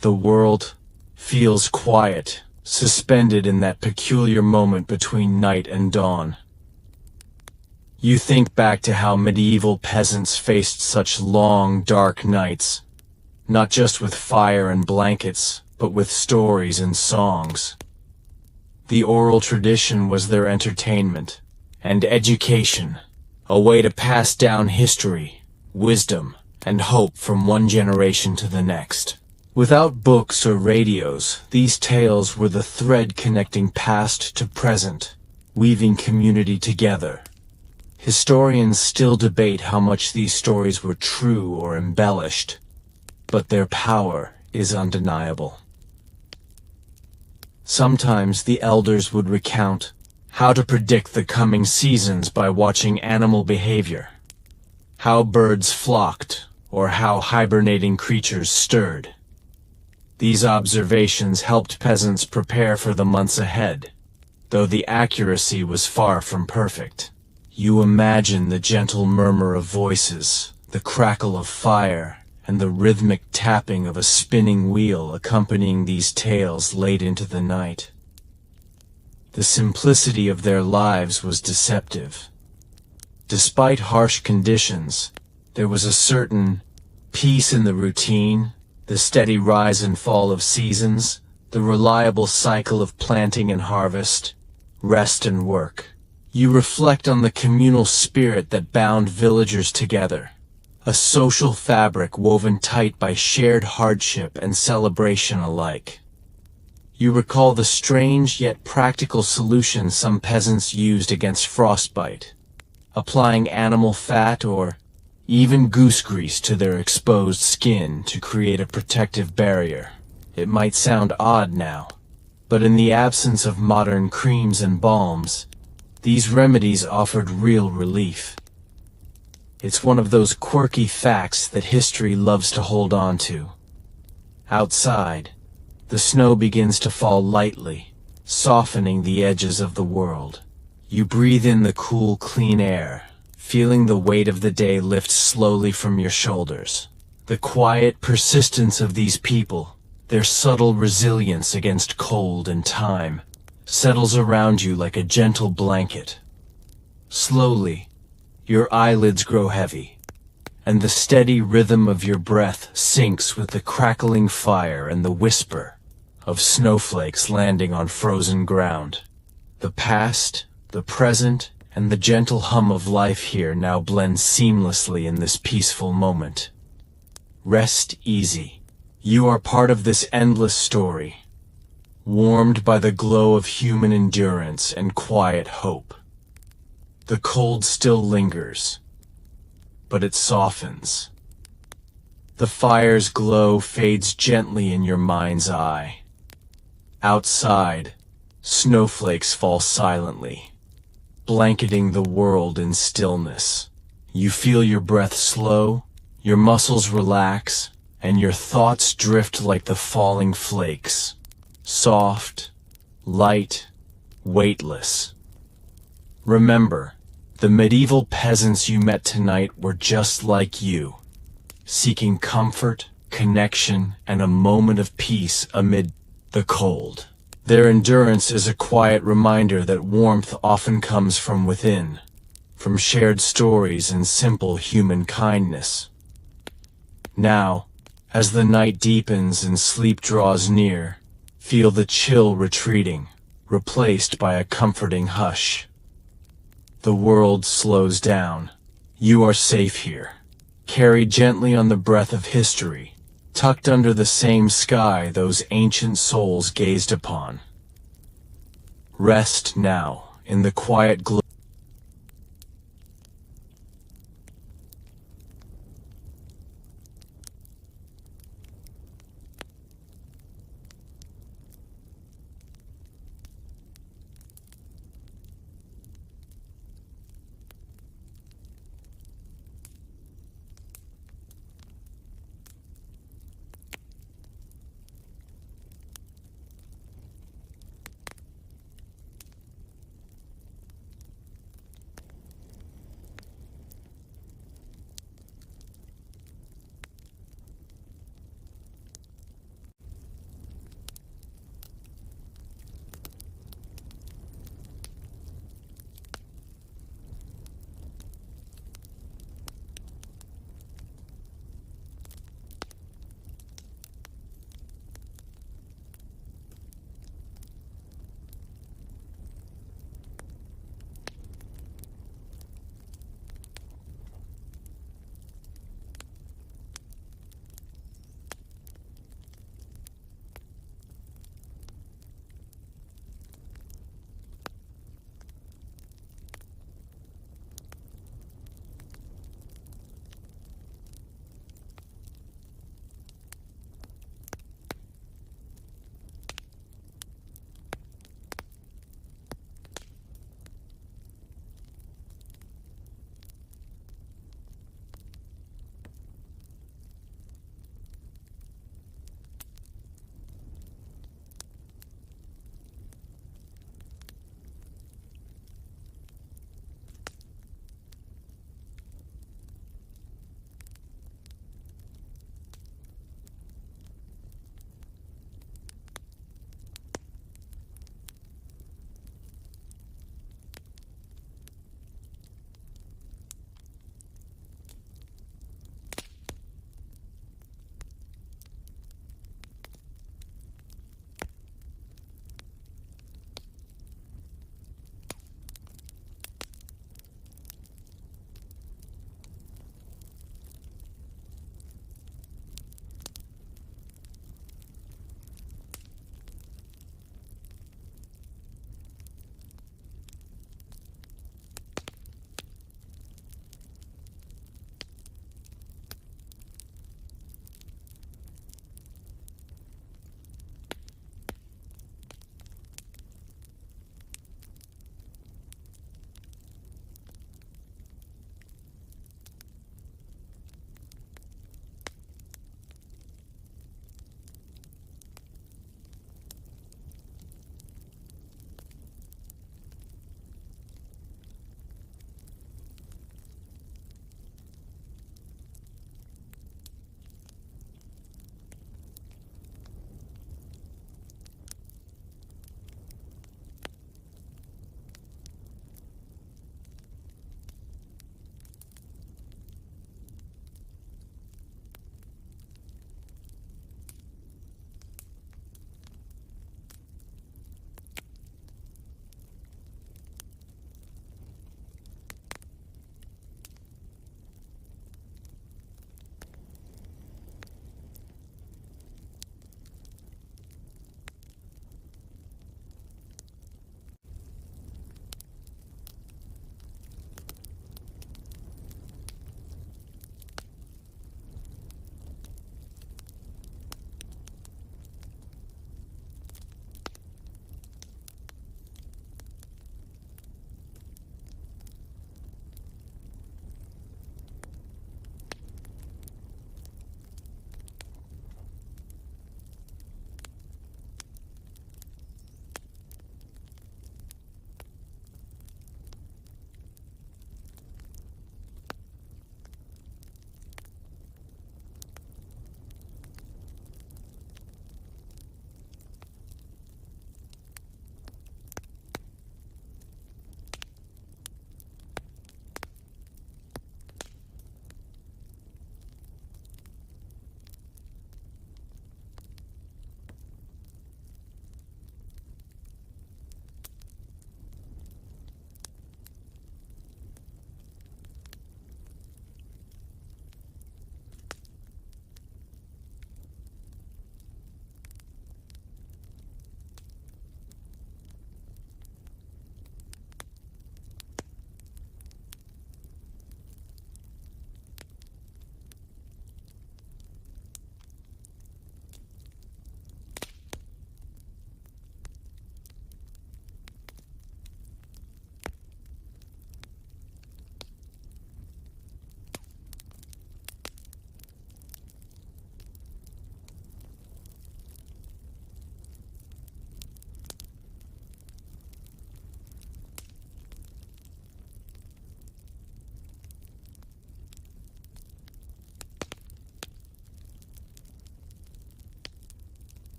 The world feels quiet, suspended in that peculiar moment between night and dawn. You think back to how medieval peasants faced such long, dark nights, not just with fire and blankets, but with stories and songs. The oral tradition was their entertainment, and education, a way to pass down history, wisdom, and hope from one generation to the next. Without books or radios, these tales were the thread connecting past to present, weaving community together. Historians still debate how much these stories were true or embellished, but their power is undeniable. Sometimes the elders would recount how to predict the coming seasons by watching animal behavior, how birds flocked, or how hibernating creatures stirred. These observations helped peasants prepare for the months ahead, though the accuracy was far from perfect. You imagine the gentle murmur of voices, the crackle of fire, and the rhythmic tapping of a spinning wheel accompanying these tales late into the night. The simplicity of their lives was deceptive. Despite harsh conditions, there was a certain peace in the routine, the steady rise and fall of seasons, the reliable cycle of planting and harvest, rest and work. You reflect on the communal spirit that bound villagers together, a social fabric woven tight by shared hardship and celebration alike. You recall the strange yet practical solutions some peasants used against frostbite, applying animal fat or even goose grease to their exposed skin to create a protective barrier. It might sound odd now, but in the absence of modern creams and balms, these remedies offered real relief. It's one of those quirky facts that history loves to hold on to. Outside, the snow begins to fall lightly, softening the edges of the world. You breathe in the cool, clean air, feeling the weight of the day lift slowly from your shoulders. The quiet persistence of these people, their subtle resilience against cold and time, settles around you like a gentle blanket. Slowly, your eyelids grow heavy, and the steady rhythm of your breath syncs with the crackling fire and the whisper of snowflakes landing on frozen ground. The past, the present, and the gentle hum of life here now blend seamlessly in this peaceful moment. Rest easy. You are part of this endless story, warmed by the glow of human endurance and quiet hope. The cold still lingers, but it softens. The fire's glow fades gently in your mind's eye. Outside, snowflakes fall silently, blanketing the world in stillness. You feel your breath slow, your muscles relax, and your thoughts drift like the falling flakes. Soft, light, weightless. Remember, the medieval peasants you met tonight were just like you, seeking comfort, connection, and a moment of peace amid the cold. Their endurance is a quiet reminder that warmth often comes from within, from shared stories and simple human kindness. Now, as the night deepens and sleep draws near, feel the chill retreating, replaced by a comforting hush. The world slows down. You are safe here, carried gently on the breath of history, tucked under the same sky those ancient souls gazed upon. Rest now in the quiet glow